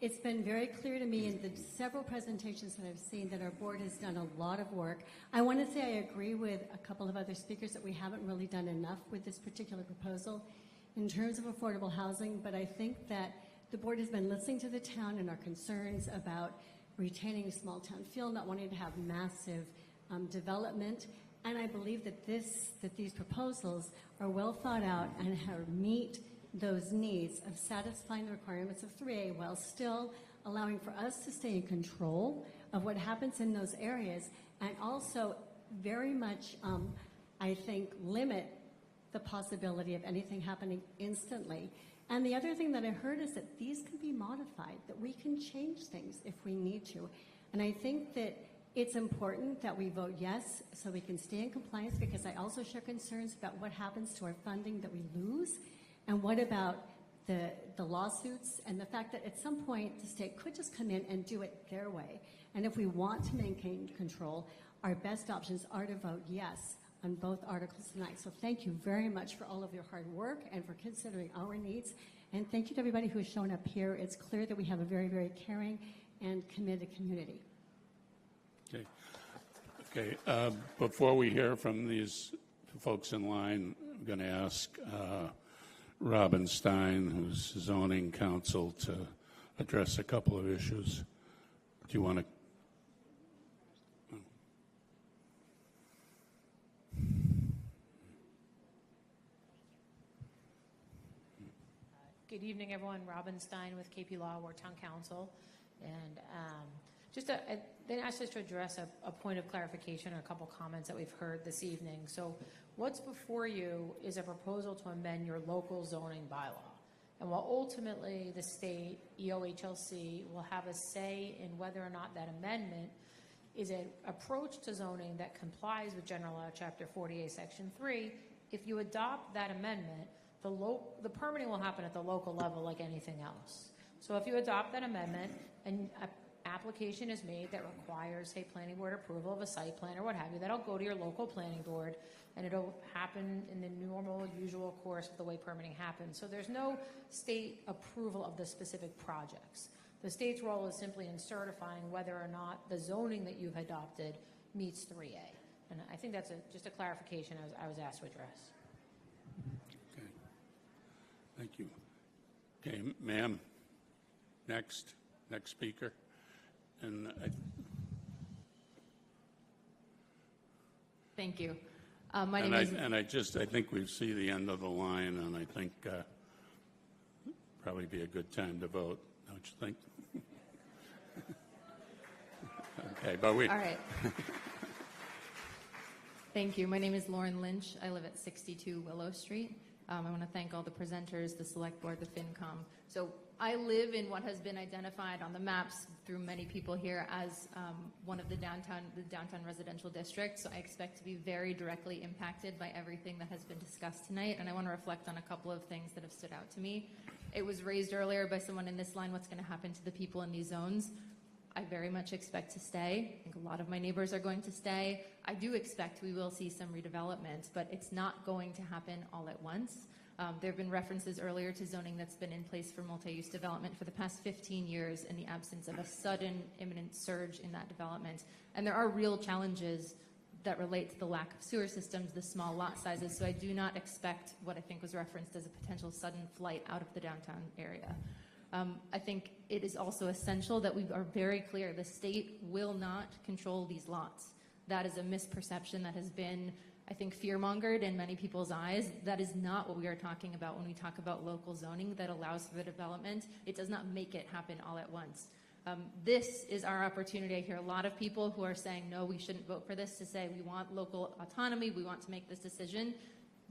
it's been very clear to me in the several presentations that I've seen that our board has done a lot of work. I want to say I agree with a couple of other speakers that we haven't really done enough with this particular proposal in terms of affordable housing, but I think that the board has been listening to the town and our concerns about retaining a small town feel, not wanting to have massive development, and I believe that these proposals are well thought out and meet those needs of satisfying the requirements of 3A while still allowing for us to stay in control of what happens in those areas and also very much, I think, limit the possibility of anything happening instantly. And the other thing that I heard is that these can be modified, that we can change things if we need to. And I think that it's important that we vote yes so we can stay in compliance because I also share concerns about what happens to our funding that we lose and what about the lawsuits and the fact that at some point the state could just come in and do it their way. And if we want to maintain control, our best options are to vote yes on both articles tonight. So thank you very much for all of your hard work and for considering our needs. And thank you to everybody who has shown up here. It's clear that we have a very, very caring and committed community. Okay. Before we hear from these folks in line, I'm going to ask Robin Stein, who's zoning counsel, to address a couple of issues. Do you want to? Good evening, everyone. Robin Stein with KP Law, we're town council. And they asked us to address a point of clarification or a couple comments that we've heard this evening. So what's before you is a proposal to amend your local zoning bylaw. And while ultimately the state, EOHLC, will have a say in whether or not that amendment is an approach to zoning that complies with General Law Chapter 48, Section 3, if you adopt that amendment, the permitting will happen at the local level like anything else. So if you adopt that amendment and an application is made that requires, say, planning board approval of a site plan or what have you, that'll go to your local planning board and it'll happen in the normal, usual course of the way permitting happens. So there's no state approval of the specific projects. The state's role is simply in certifying whether or not the zoning that you've adopted meets 3A. And I think that's just a clarification I was asked to address. Okay. Thank you. Okay, ma'am, next speaker. And Thank you. My name is... I think we see the end of the line, and I think probably be a good time to vote, don't you think? Okay, but we... All right. Thank you. My name is Lauren Lynch. I live at 62 Willow Street. I want to thank all the presenters, the Select Board, the FinCom. So I live in what has been identified on the maps through many people here as one of the downtown residential districts. So I expect to be very directly impacted by everything that has been discussed tonight. And I want to reflect on a couple of things that have stood out to me. It was raised earlier by someone in this line, what's going to happen to the people in these zones. I very much expect to stay. I think a lot of my neighbors are going to stay. I do expect we will see some redevelopment, but it's not going to happen all at once. There have been references earlier to zoning that's been in place for multi-use development for the past 15 years in the absence of a sudden imminent surge in that development. And there are real challenges that relate to the lack of sewer systems, the small lot sizes, so I do not expect what I think was referenced as a potential sudden flight out of the downtown area. I think it is also essential that we are very clear the state will not control these lots. That is a misperception that has been, I think, fear-mongered in many people's eyes. That is not what we are talking about when we talk about local zoning that allows for the development. It does not make it happen all at once. This is our opportunity. I hear a lot of people who are saying, no, we shouldn't vote for this, to say we want local autonomy, we want to make this decision.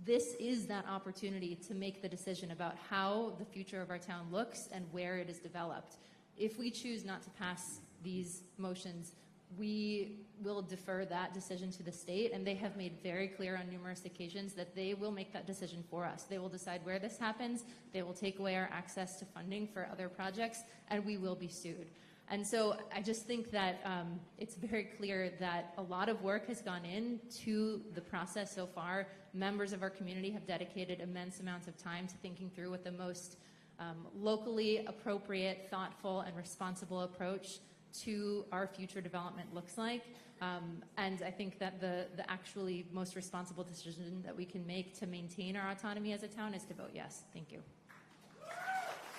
This is that opportunity to make the decision about how the future of our town looks and where it is developed. If we choose not to pass these motions, we will defer that decision to the state, and they have made very clear on numerous occasions that they will make that decision for us. They will decide where this happens, they will take away our access to funding for other projects, and we will be sued. And so I just think that it's very clear that a lot of work has gone into the process so far. Members of our community have dedicated immense amounts of time to thinking through what the most locally appropriate, thoughtful, and responsible approach to our future development looks like. And I think that the actually most responsible decision that we can make to maintain our autonomy as a town is to vote yes. Thank you.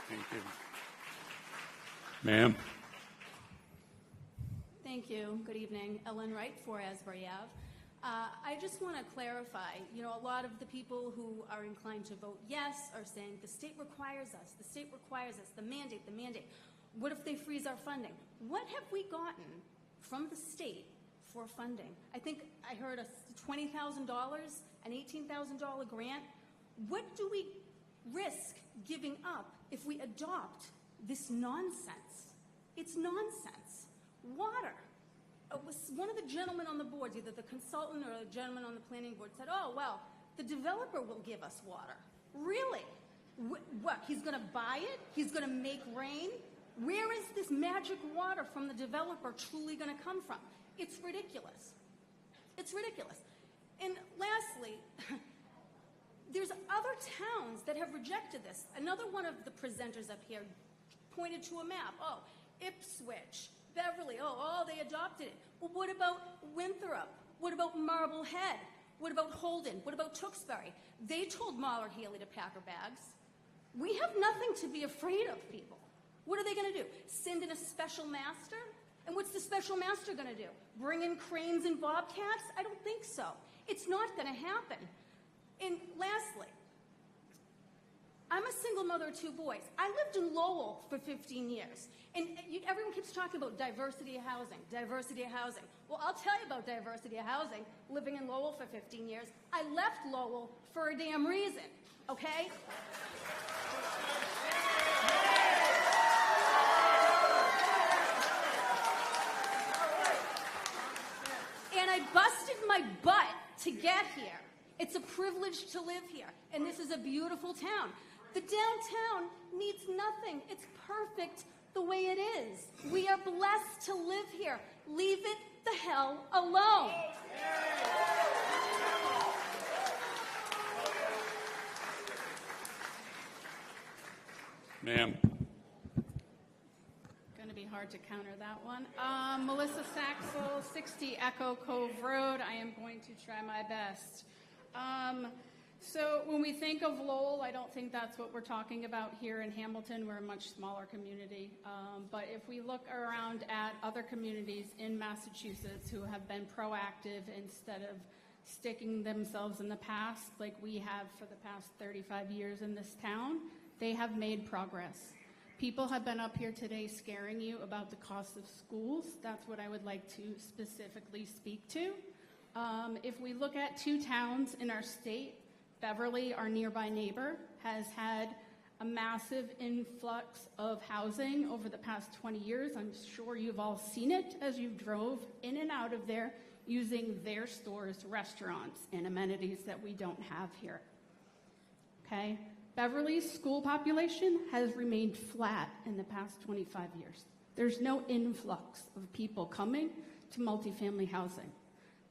Thank you. Ma'am. Thank you. Good evening. Ellen Wright for Asbury Ave. I just want to clarify, a lot of the people who are inclined to vote yes are saying the state requires us, the state requires us, the mandate. What if they freeze our funding? What have we gotten from the state for funding? I think I heard a $20,000, an $18,000 grant. What do we risk giving up if we adopt this nonsense? It's nonsense. Water. One of the gentlemen on the board, either the consultant or the gentleman on the planning board, said, oh, well, the developer will give us water. Really? What, he's going to buy it? He's going to make rain? Where is this magic water from the developer truly going to come from? It's ridiculous. It's ridiculous. And lastly, there's other towns that have rejected this. Another one of the presenters up here pointed to a map. Oh, Ipswich, Beverly, they adopted it. Well, what about Winthrop? What about Marblehead? What about Holden? What about Tewksbury? They told Mahler Healy to pack her bags. We have nothing to be afraid of, people. What are they going to do? Send in a special master? And what's the special master going to do? Bring in cranes and bobcats? I don't think so. It's not going to happen. And lastly, I'm a single mother of two boys. I lived in Lowell for 15 years. And everyone keeps talking about diversity of housing, diversity of housing. Well, I'll tell you about diversity of housing. Living in Lowell for 15 years, I left Lowell for a damn reason, okay? And I busted my butt to get here. It's a privilege to live here, and this is a beautiful town. The downtown needs nothing. It's perfect the way it is. We are blessed to live here. Leave it the hell alone. Ma'am. Going to be hard to counter that one. Melissa Saxel, 60 Echo Cove Road. I am going to try my best. So when we think of Lowell, I don't think that's what we're talking about here in Hamilton. We're a much smaller community. But if we look around at other communities in Massachusetts who have been proactive instead of sticking themselves in the past like we have for the past 35 years in this town, they have made progress. People have been up here today scaring you about the cost of schools. That's what I would like to specifically speak to. If we look at two towns in our state, Beverly, our nearby neighbor, has had a massive influx of housing over the past 20 years. I'm sure you've all seen it as you drove in and out of there using their stores, restaurants, and amenities that we don't have here. Okay? Beverly's school population has remained flat in the past 25 years. There's no influx of people coming to multifamily housing.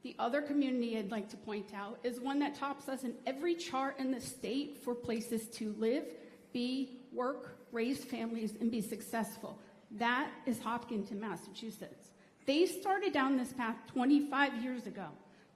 The other community I'd like to point out is one that tops us in every chart in the state for places to live, be, work, raise families, and be successful. That is Hopkinton, Massachusetts. They started down this path 25 years ago.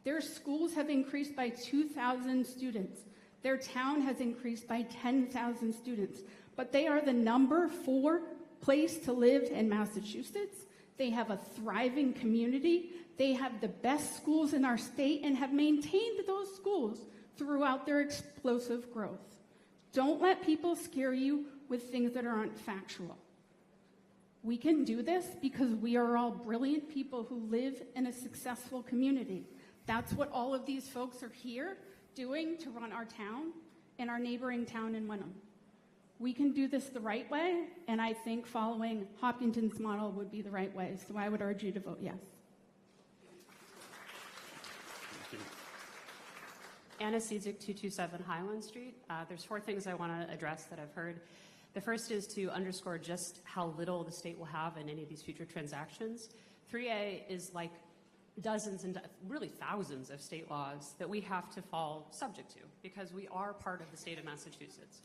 Their schools have increased by 2,000 students. Their town has increased by 10,000 students. But they are the number 4 place to live in Massachusetts. They have a thriving community. They have the best schools in our state and have maintained those schools throughout their explosive growth. Don't let people scare you with things that aren't factual. We can do this because we are all brilliant people who live in a successful community. That's what all of these folks are here doing to run our town and our neighboring town in Wenham. We can do this the right way, and I think following Hopkinton's model would be the right way. So I would urge you to vote yes. Anna Cizik, 227 Highland Street. There's 4 things I want to address that I've heard. The first is to underscore just how little the state will have in any of these future transactions. 3A is like dozens and really thousands of state laws that we have to fall subject to because we are part of the state of Massachusetts.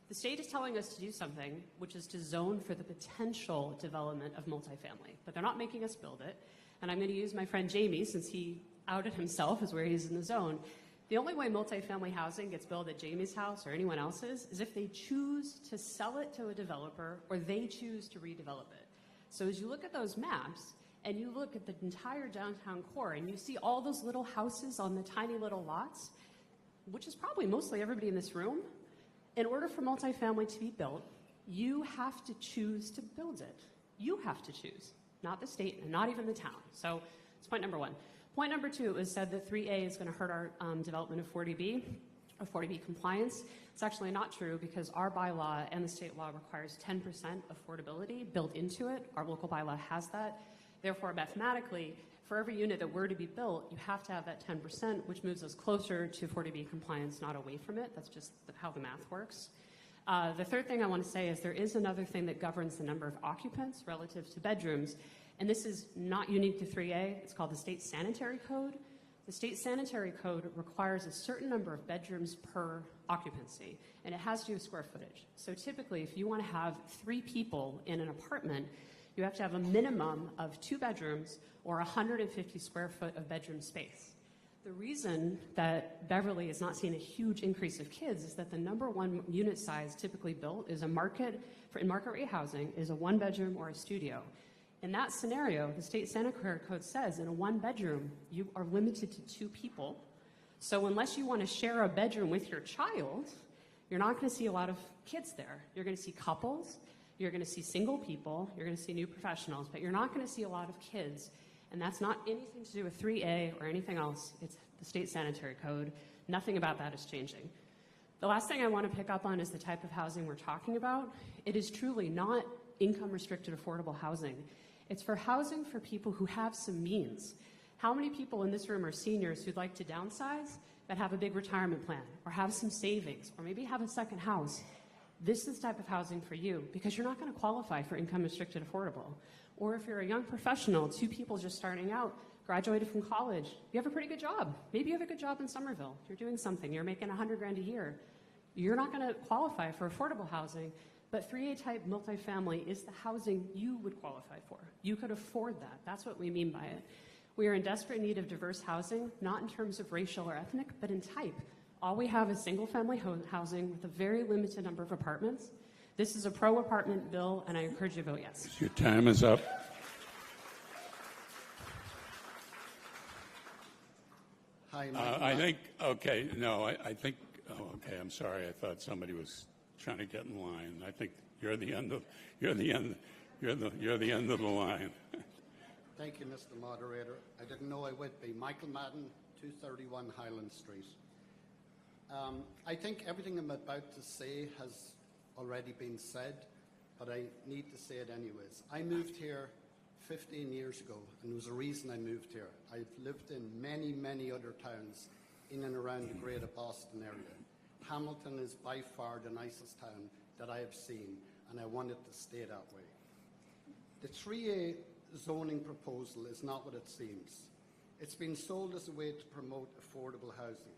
The state is telling us to do something, which is to zone for the potential development of multifamily, but they're not making us build it. And I'm going to use my friend Jamie, since he outed himself as where he's in the zone. The only way multifamily housing gets built at Jamie's house or anyone else's is if they choose to sell it to a developer or they choose to redevelop it. So as you look at those maps and you look at the entire downtown core and you see all those little houses on the tiny little lots, which is probably mostly everybody in this room, in order for multifamily to be built, you have to choose to build it. You have to choose, not the state and not even the town. So that's point number 1. Point number 2, it was said that 3A is going to hurt our development of 40B, or 40B compliance. It's actually not true because our bylaw and the state law requires 10% affordability built into it. Our local bylaw has that. Therefore, mathematically, for every unit that were to be built, you have to have that 10%, which moves us closer to 40B compliance, not away from it. That's just how the math works. The third thing I want to say is there is another thing that governs the number of occupants relative to bedrooms. And this is not unique to 3A. It's called the State Sanitary Code. The State Sanitary Code requires a certain number of bedrooms per occupancy, and it has to do with square footage. So typically, if you want to have 3 people in an apartment, you have to have a minimum of 2 bedrooms or 150 square foot of bedroom space. The reason that Beverly is not seeing a huge increase of kids is that the number 1 unit size typically built is in market rate housing is a 1-bedroom or a studio. In that scenario, the state sanitary code says in a 1-bedroom, you are limited to 2 people. So unless you want to share a bedroom with your child, you're not going to see a lot of kids there. You're going to see couples, you're going to see single people, you're going to see new professionals, but you're not going to see a lot of kids. And that's not anything to do with 3A or anything else. It's the state sanitary code. Nothing about that is changing. The last thing I want to pick up on is the type of housing we're talking about. It is truly not income-restricted affordable housing. It's for housing for people who have some means. How many people in this room are seniors who'd like to downsize but have a big retirement plan or have some savings or maybe have a second house? This is the type of housing for you because you're not going to qualify for income-restricted affordable. Or if you're a young professional, 2 people just starting out, graduated from college, you have a pretty good job. Maybe you have a good job in Somerville. You're doing something. You're making $100,000 a year. You're not going to qualify for affordable housing, but 3A type multifamily is the housing you would qualify for. You could afford that. That's what we mean by it. We are in desperate need of diverse housing, not in terms of racial or ethnic, but in type. All we have is single-family housing with a very limited number of apartments. This is a pro-apartment bill, and I encourage you to vote yes. Your time is up. Hi, I think, okay, no, I think, oh, okay, I'm sorry. I thought somebody was trying to get in line. I think you're the end of the line. Thank you, Mr. Moderator. I didn't know I would be. Michael Madden, 231 Highland Street. I think everything I'm about to say has already been said, but I need to say it anyways. I moved here 15 years ago, and there was a reason I moved here. I've lived in many, many other towns in and around the greater Boston area. Hamilton is by far the nicest town that I have seen, and I want it to stay that way. The 3A zoning proposal is not what it seems. It's been sold as a way to promote affordable housing.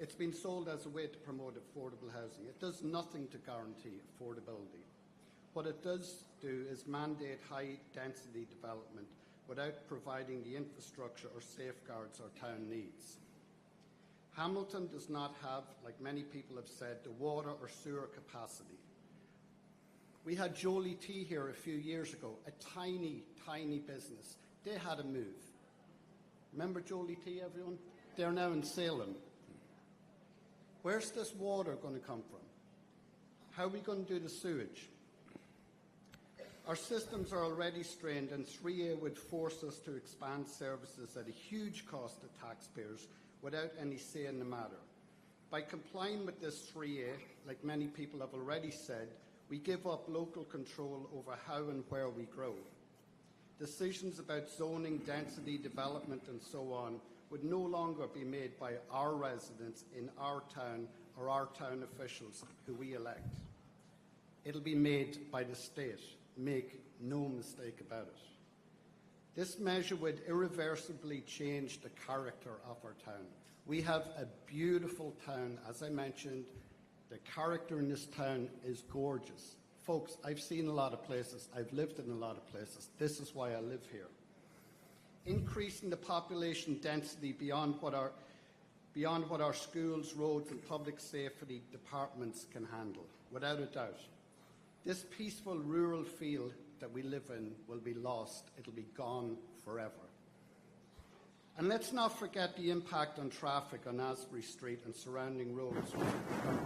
It's been sold as a way to promote affordable housing. It does nothing to guarantee affordability. What it does do is mandate high-density development without providing the infrastructure or safeguards our town needs. Hamilton does not have, like many people have said, the water or sewer capacity. We had Jolie Tea here a few years ago, a tiny, tiny business. They had to move. Remember Jolie Tea, everyone? They're now in Salem. Where's this water going to come from? How are we going to do the sewage? Our systems are already strained, and 3A would force us to expand services at a huge cost to taxpayers without any say in the matter. By complying with this 3A, like many people have already said, we give up local control over how and where we grow. Decisions about zoning, density, development, and so on would no longer be made by our residents in our town or our town officials who we elect. It'll be made by the state. Make no mistake about it. This measure would irreversibly change the character of our town. We have a beautiful town, as I mentioned. The character in this town is gorgeous. Folks, I've seen a lot of places. I've lived in a lot of places. This is why I live here. Increasing the population density beyond what our schools, roads, and public safety departments can handle, without a doubt. This peaceful rural feel that we live in will be lost. It'll be gone forever. And let's not forget the impact on traffic on Asbury Street and surrounding roads from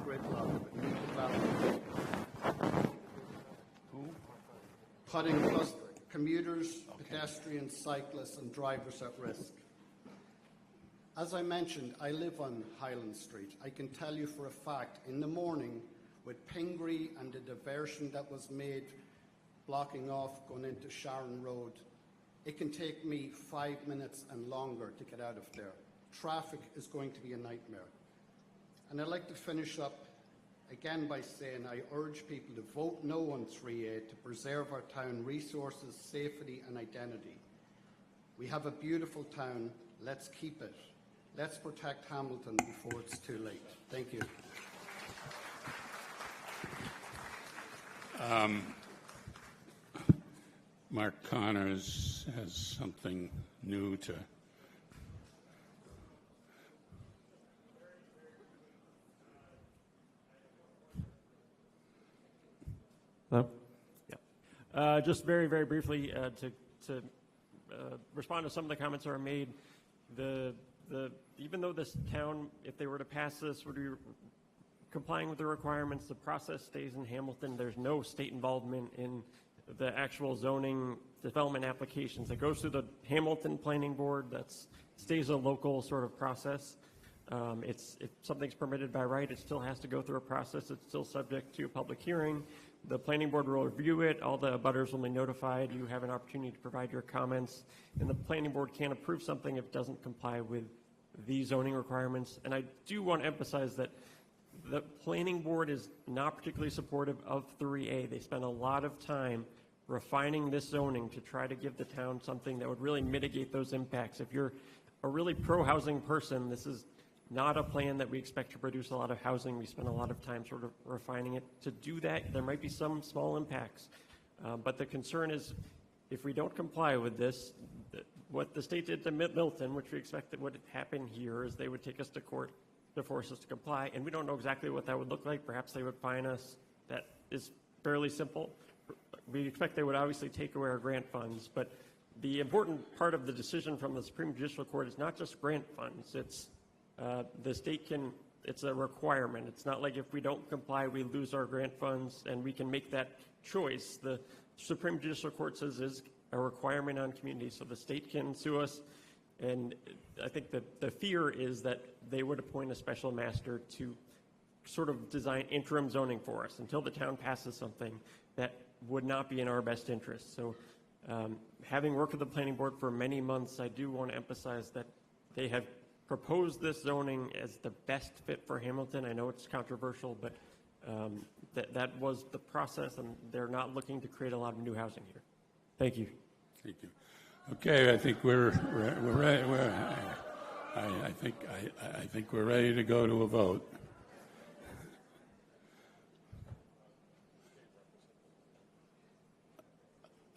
gridlock with new development, putting commuters, pedestrians, cyclists, and drivers at risk. As I mentioned, I live on Highland Street. I can tell you for a fact, in the morning, with Pingree and the diversion that was made blocking off going into Sharon Road, it can take me 5 minutes and longer to get out of there. Traffic is going to be a nightmare. And I'd like to finish up again by saying I urge people to vote no on 3A to preserve our town resources, safety, and identity. We have a beautiful town. Let's keep it. Let's protect Hamilton before it's too late. Thank you. Mark Connors has something new to. Hello? Yeah. Just very, very briefly to respond to some of the comments that are made. Even though this town, if they were to pass this, would be complying with the requirements, the process stays in Hamilton. There's no state involvement in the actual zoning development applications. It goes through the Hamilton Planning Board. That stays a local sort of process. If something's permitted by right, it still has to go through a process. It's still subject to a public hearing. The planning board will review it. All the abutters will be notified. You have an opportunity to provide your comments. And the planning board can't approve something if it doesn't comply with the zoning requirements. And I do want to emphasize that the planning board is not particularly supportive of 3A. They spent a lot of time refining this zoning to try to give the town something that would really mitigate those impacts. If you're a really pro-housing person, this is not a plan that we expect to produce a lot of housing. We spend a lot of time sort of refining it. To do that, there might be some small impacts. But the concern is if we don't comply with this, what the state did to Milton, which we expect that would happen here, is they would take us to court to force us to comply, and we don't know exactly what that would look like. Perhaps they would fine us. That is fairly simple. We expect they would obviously take away our grant funds, but the important part of the decision from the Supreme Judicial Court is not just grant funds. It's the state can, it's a requirement. It's not like if we don't comply, we lose our grant funds, and we can make that choice. The Supreme Judicial Court says is a requirement on communities, so the state can sue us. And I think that the fear is that they would appoint a special master to sort of design interim zoning for us until the town passes something that would not be in our best interest. So having worked with the planning board for many months, I do want to emphasize that they have proposed this zoning as the best fit for Hamilton. I know it's controversial, but that was the process, and they're not looking to create a lot of new housing here. Thank you. Thank you. Okay, I think we're ready. I think we're ready to go to a vote.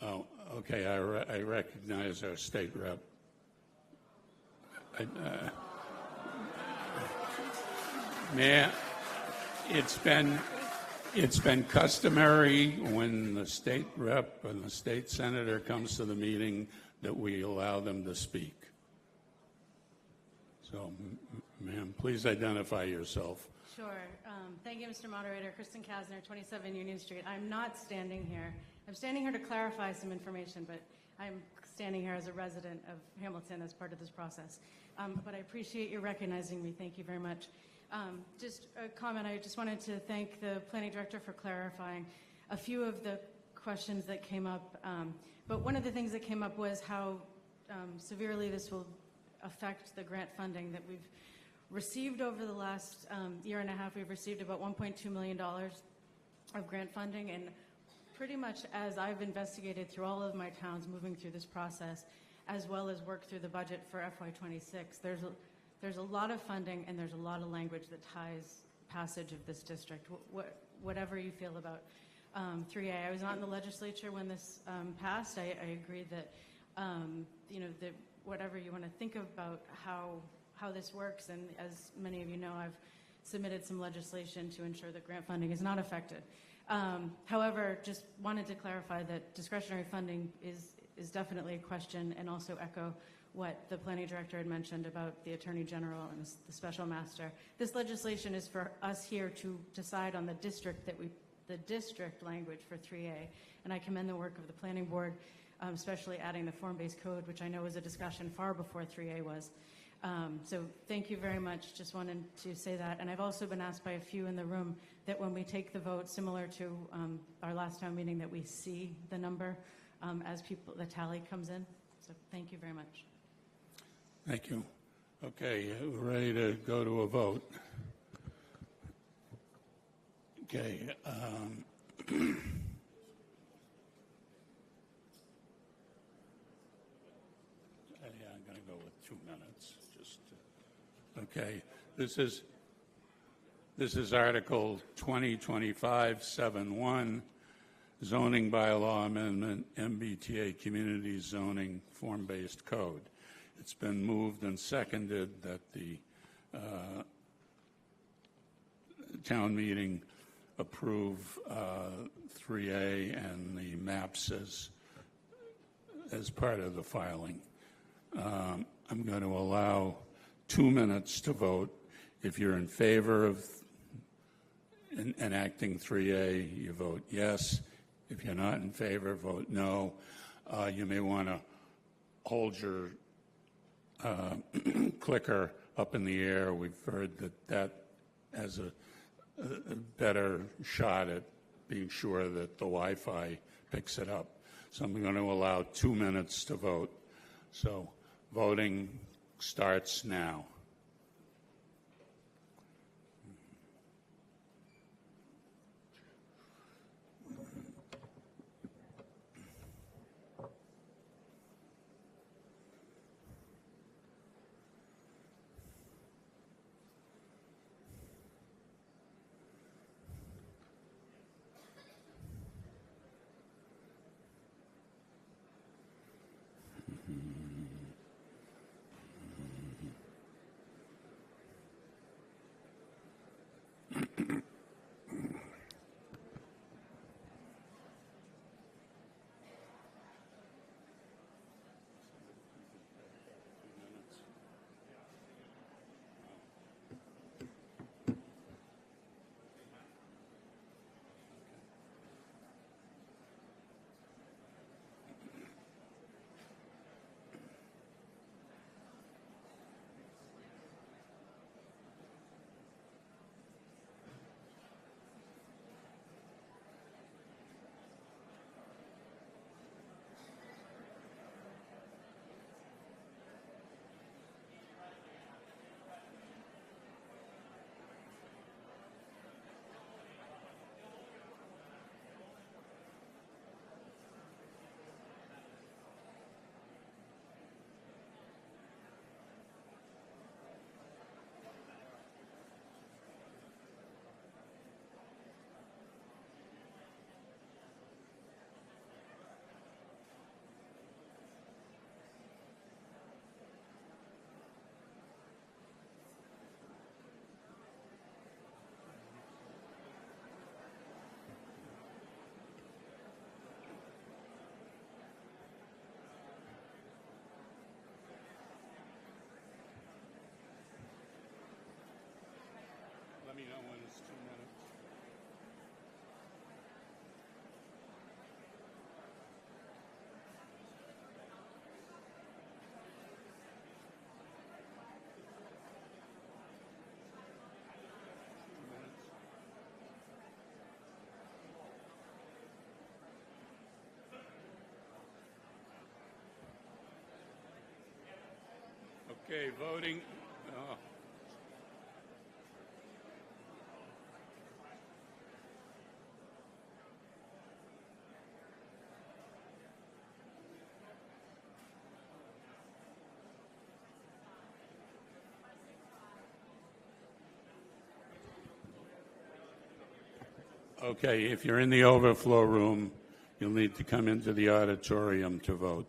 Oh, okay. I recognize our state rep. Man, it's been customary when the state rep and the state senator comes to the meeting that we allow them to speak. So, ma'am, please identify yourself. Sure. Thank you, Mr. Moderator. Kristen Kasner, 27 Union Street. I'm not standing here. I'm standing here to clarify some information, but I'm standing here as a resident of Hamilton as part of this process. But I appreciate you recognizing me. Thank you very much. Just a comment. I just wanted to thank the planning director for clarifying a few of the questions that came up. But one of the things that came up was how severely this will affect the grant funding that we've received over the last year and a half. We've received about $1.2 million of grant funding, and pretty much as I've investigated through all of my towns moving through this process, as well as work through the budget for FY26, there's a lot of funding and there's a lot of language that ties passage of this district. Whatever you feel about 3A, I was not in the legislature when this passed. I agree that that whatever you want to think about how this works, and as many of you know, I've submitted some legislation to ensure that grant funding is not affected. However, just wanted to clarify that discretionary funding is definitely a question, and also echo what the planning director had mentioned about the attorney general and the special master. This legislation is for us here to decide on the district language for 3A, and I commend the work of the planning board, especially adding the form-based code, which I know was a discussion far before 3A was. So thank you very much. Just wanted to say that. And I've also been asked by a few in the room that when we take the vote, similar to our last town meeting, that we see the number as the tally comes in. So thank you very much. Thank you. Okay, we're ready to go to a vote. Okay. Yeah, I'm going to go with 2 minutes. Okay. This is Article 2025-71, Zoning Bylaw Amendment, MBTA Community Zoning Form-Based Code. It's been moved and seconded that the town meeting approve 3A and the maps as part of the filing. I'm going to allow 2 minutes to vote. If you're in favor of enacting 3A, you vote yes. If you're not in favor, vote no. You may want to hold your clicker up in the air. We've heard that has a better shot at being sure that the Wi-Fi picks it up. So I'm going to allow 2 minutes to vote. So voting starts now. Okay, voting. Okay, if you're in the overflow room, you'll need to come into the auditorium to vote.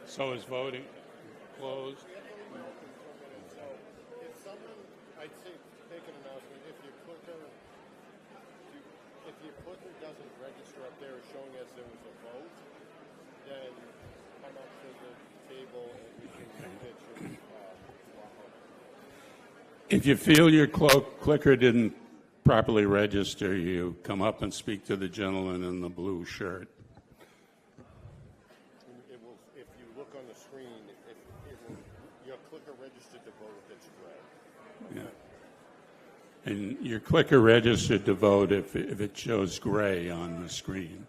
So is voting closed? So if someone, I'd say make an announcement, if your clicker doesn't register up there showing us there was a vote, then come up to the table and we can pitch and swap up. If you feel your clicker didn't properly register, you come up and speak to the gentleman in the blue shirt. It will, if you look on the screen, your clicker registered to vote if it's red. Yeah. And your clicker registered to vote if it shows gray on the screen.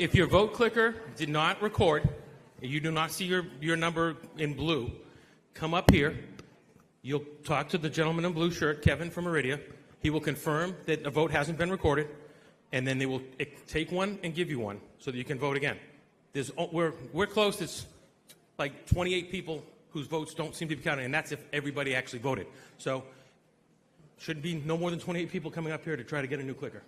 if your vote clicker did not record, and you do not see your number in blue, come up here. You'll talk to the gentleman in blue shirt, Kevin from Iridia. He will confirm that a vote hasn't been recorded, and then they will take one and give you one so that you can vote again. We're close. It's like 28 people whose votes don't seem to be counted, and that's if everybody actually voted. So shouldn't be no more than 28 people coming up here to try to get a new clicker.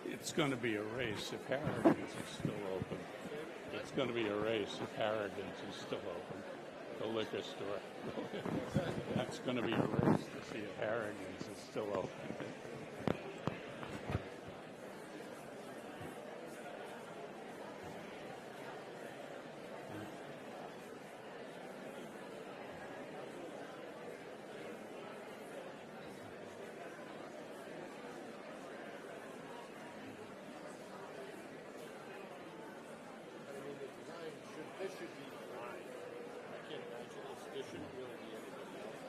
It's going to be a race if Harrigan's is still open. It's going to be a race if Harrigan's is still open. The liquor store. That's going to be a race to see if Harrigan's is still open. This should be fine. I can't imagine this shouldn't really be anything else.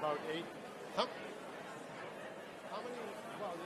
about 8. How many? Well, yeah.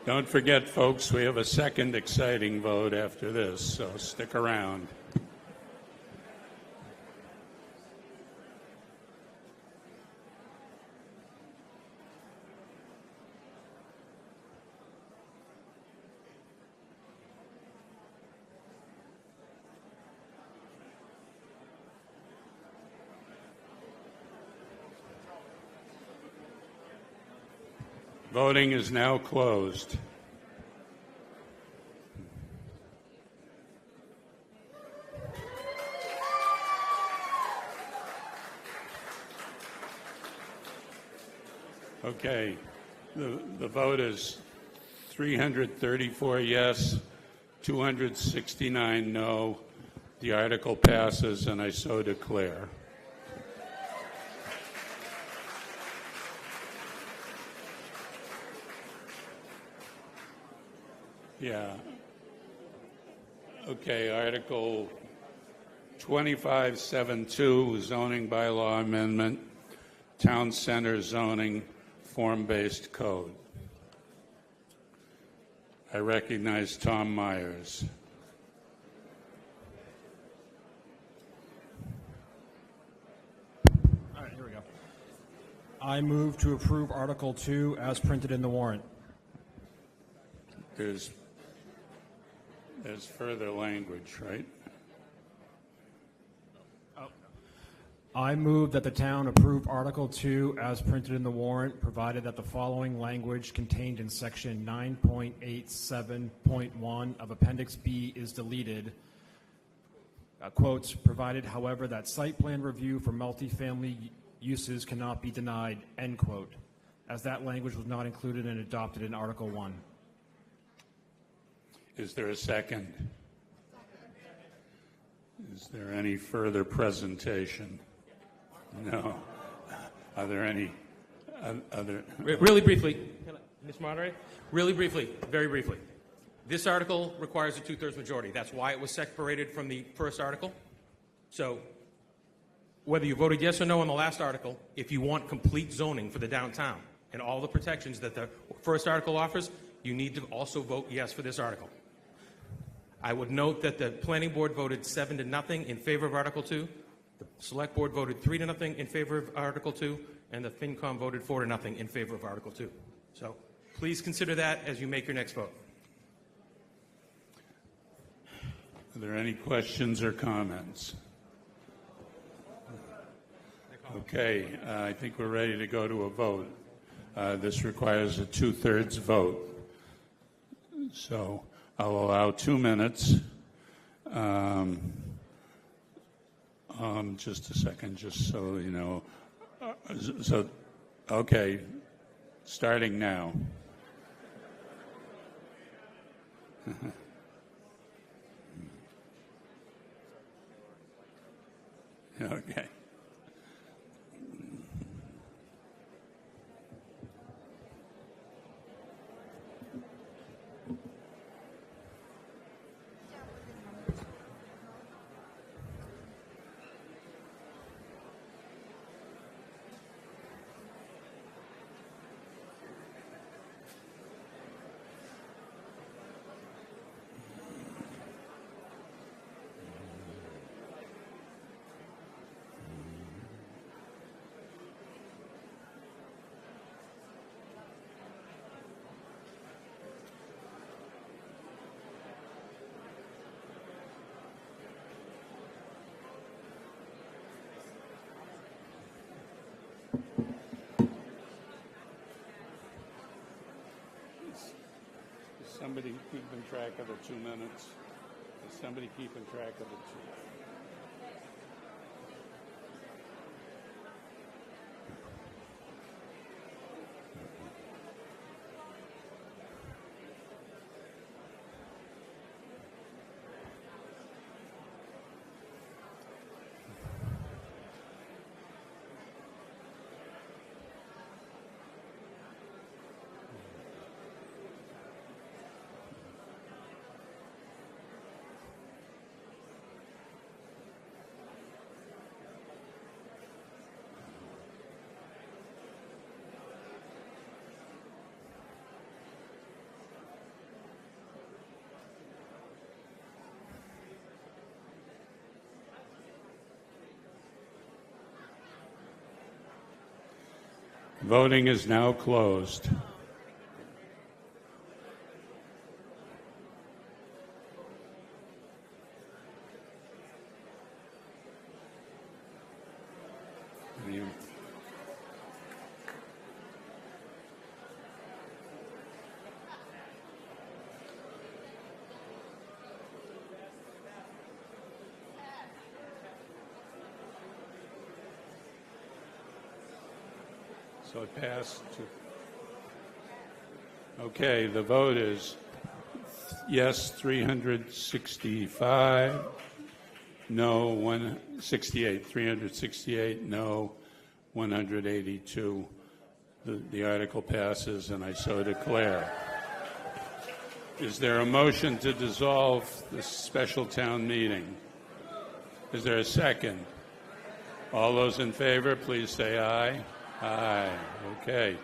Don't forget, folks, we have a second exciting vote after this, so stick around. Voting is now closed. Okay, the vote is 334 yes, 269 no. The article passes, and I so declare. Yeah. Okay, Article 2572, zoning bylaw amendment, town center zoning, form-based code. I recognize Tom Myers. All right, here we go. I move to approve Article 2 as printed in the warrant. There's further language, right? I move that the town approve Article 2 as printed in the warrant, provided that the following language contained in Section 9.87.1 of Appendix B is deleted. Quotes, provided, however, that site plan review for multifamily uses cannot be denied, end quote, as that language was not included and adopted in Article 1. Is there a second? Is there any further presentation? No. Are there any other? Really briefly, Ms. Moderator, really briefly, very briefly. This article requires a 2/3 majority. That's why it was separated from the first article. So whether you voted yes or no on the last article, if you want complete zoning for the downtown and all the protections that the first article offers, you need to also vote yes for this article. I would note that the planning board voted 7-0 in favor of Article 2. The select board voted 3-0 in favor of Article 2, and the FinCom voted 4-0 in favor of Article 2. So please consider that as you make your next vote. Are there any questions or comments? Okay, I think we're ready to go to a vote. This requires a 2/3 vote. So I'll allow 2 minutes. Just a second, just so you know. Okay, starting now. Okay. Somebody keeping track of the 2 minutes? Is somebody keeping track of the 2? Voting is now closed. So it passed. Okay, the vote is yes 365, no 168, 368, no 182. The article passes, and I so declare. Is there a motion to dissolve the special town meeting? Is there a second? All those in favor, please say aye. Aye. Okay.